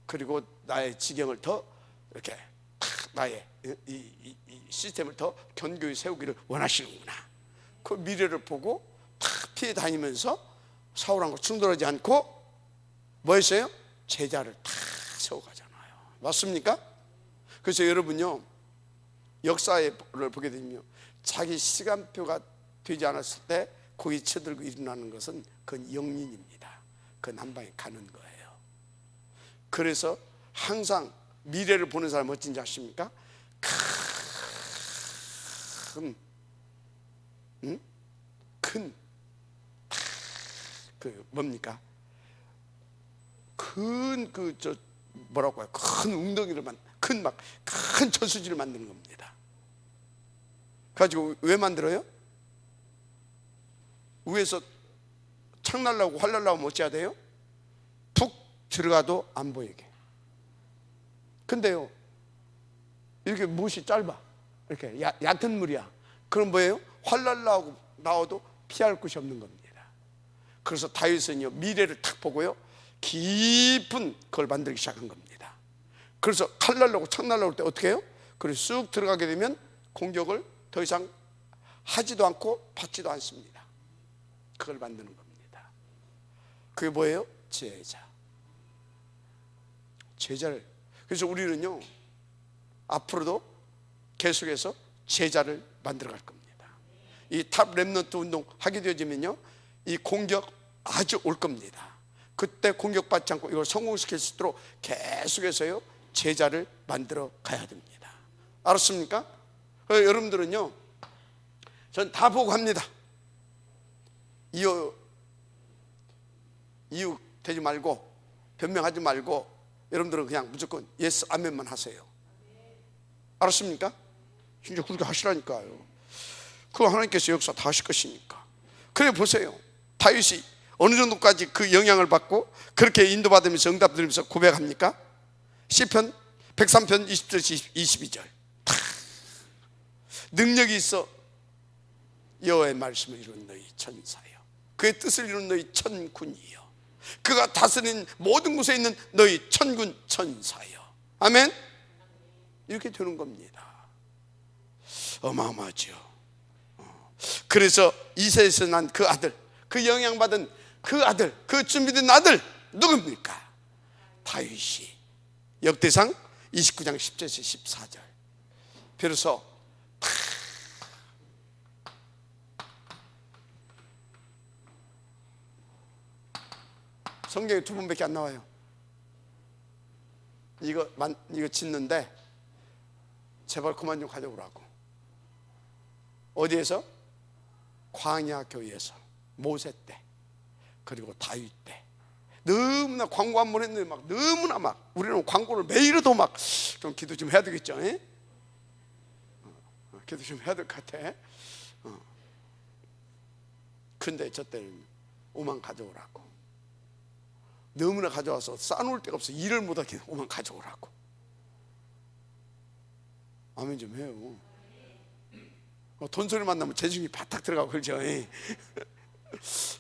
그리고 나의 지경을 더 이렇게 나의 이 시스템을 더 견고히 세우기를 원하시는구나. 그 미래를 보고 다 피해 다니면서 사울하고 충돌하지 않고 뭐 했어요? 제자를 다 세워가잖아요. 맞습니까? 그래서 여러분요, 역사를 보게 되면 자기 시간표가 되지 않았을 때 거기 쳐들고 일어나는 것은 그건 영린입니다. 그건 한 방에 가는 거예요. 그래서 항상 미래를 보는 사람 어쩐지 아십니까? 그 뭡니까? 뭐라고 해요? 큰 웅덩이를 큰 저수지를 만드는 겁니다. 가지고 왜 만들어요? 위에서 창 날라고 활 날라고 어찌해야 돼요? 푹 들어가도 안 보이게. 근데요, 이렇게 못이 짧아, 이렇게 얕은 물이야. 그럼 뭐예요? 활 날라고 나와도 피할 곳이 없는 겁니다. 그래서 다윗은요, 미래를 탁 보고요, 깊은 그걸 만들기 시작한 겁니다. 그래서 칼 날라고 창 날라올 때 어떻게 해요? 그래서 쑥 들어가게 되면 공격을 더 이상 하지도 않고 받지도 않습니다. 그걸 만드는 겁니다. 그게 뭐예요? 제자를. 그래서 우리는요, 앞으로도 계속해서 제자를 만들어 갈 겁니다. 이 탑 렘넌트 운동 하게 되어지면요, 이 공격 아주 올 겁니다. 그때 공격받지 않고 이걸 성공시킬 수 있도록 계속해서요, 제자를 만들어 가야 됩니다. 알았습니까? 여러분들은요, 전 다 보고 합니다. 이유 되지 말고, 변명하지 말고, 여러분들은 그냥 무조건 예스 아멘만 하세요. 알았습니까? 진짜 그렇게 하시라니까요. 그거 하나님께서 역사 다 하실 것이니까. 그래 보세요, 다윗이 어느 정도까지 그 영향을 받고 그렇게 인도받으면서 응답 드리면서 고백합니까? 시편 103편 20절 22절 다 능력이 있어 여호와의 말씀을 이룬 너희 천사여, 그의 뜻을 이룬 너희 천군이여, 그가 다스린 모든 곳에 있는 너희 천군 천사여. 아멘. 이렇게 되는 겁니다. 어마어마하죠. 그래서 이세에서 난 그 아들, 그 영향받은 그 아들, 그 준비된 아들 누굽니까? 다윗이. 역대상 29장 10절에서 14절. 비로소 성경에 두 번밖에 안 나와요. 이거 짓는데 제발 그만 좀 가져오라고. 어디에서? 광야 교회에서, 모세 때, 그리고 다윗 때. 너무나 광고 한 번 했는데 너무나 우리는 광고를 매일 해도 좀 기도 좀 해야 되겠죠? 기도 좀 해야 될 것 같아. 근데 저 때는 오만 가져오라고. 너무나 가져와서 싸놓을 데가 없어. 일을 못하게 오만 가져오라고. 아멘 좀 해요. 돈 소리 만나면 재중이 바닥 들어가고 그러죠.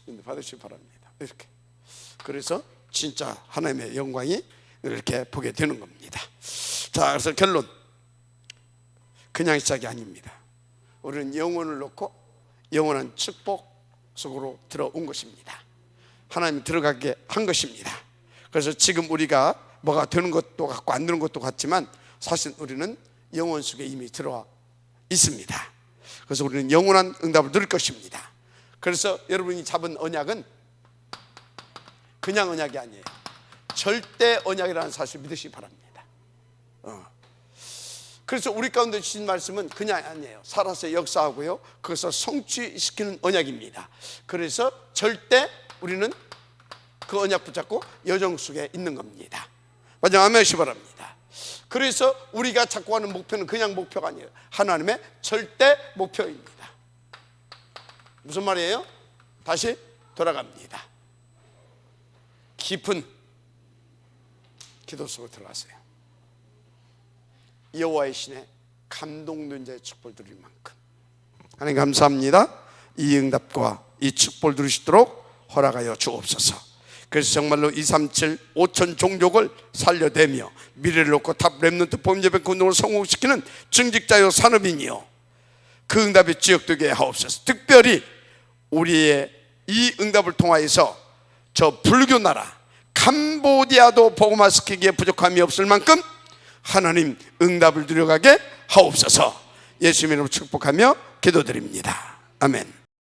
근데 받으시기 바랍니다. 이렇게. 그래서 진짜 하나님의 영광이 이렇게 보게 되는 겁니다. 자, 그래서 결론, 그냥 시작이 아닙니다. 우리는 영혼을 놓고 영원한 축복 속으로 들어온 것입니다. 하나님이 들어가게 한 것입니다. 그래서 지금 우리가 뭐가 되는 것도 같고 안 되는 것도 같지만 사실 우리는 영혼 속에 이미 들어와 있습니다. 그래서 우리는 영원한 응답을 누릴 것입니다. 그래서 여러분이 잡은 언약은 그냥 언약이 아니에요. 절대 언약이라는 사실을 믿으시기 바랍니다. 그래서 우리 가운데 주신 말씀은 그냥 아니에요. 살아서 역사하고요, 그것을 성취시키는 언약입니다. 그래서 절대 우리는 그 언약 붙잡고 여정 속에 있는 겁니다. 맞아, 아멘 하시기 바랍니다. 그래서 우리가 찾고 가는 목표는 그냥 목표가 아니에요. 하나님의 절대 목표입니다. 무슨 말이에요? 다시 돌아갑니다. 깊은 기도 속으로 들어가세요. 여호와의 신에 감동된 자의 축복을 드릴 만큼 하나님 감사합니다. 이 응답과 이 축복을 누리시도록 허락하여 주옵소서. 그래서 정말로 237 5천 종족을 살려내며 미래를 놓고 탑 렘넌트 봄예배 운동을 성공시키는 증직자요 산업인이요, 그 응답이 지역되게 하옵소서. 특별히 우리의 이 응답을 통하여서 저 불교 나라 캄보디아도 복음화 시키기에 부족함이 없을 만큼 하나님 응답을 누려가게 하옵소서. 예수님 이름으로 축복하며 기도드립니다. 아멘.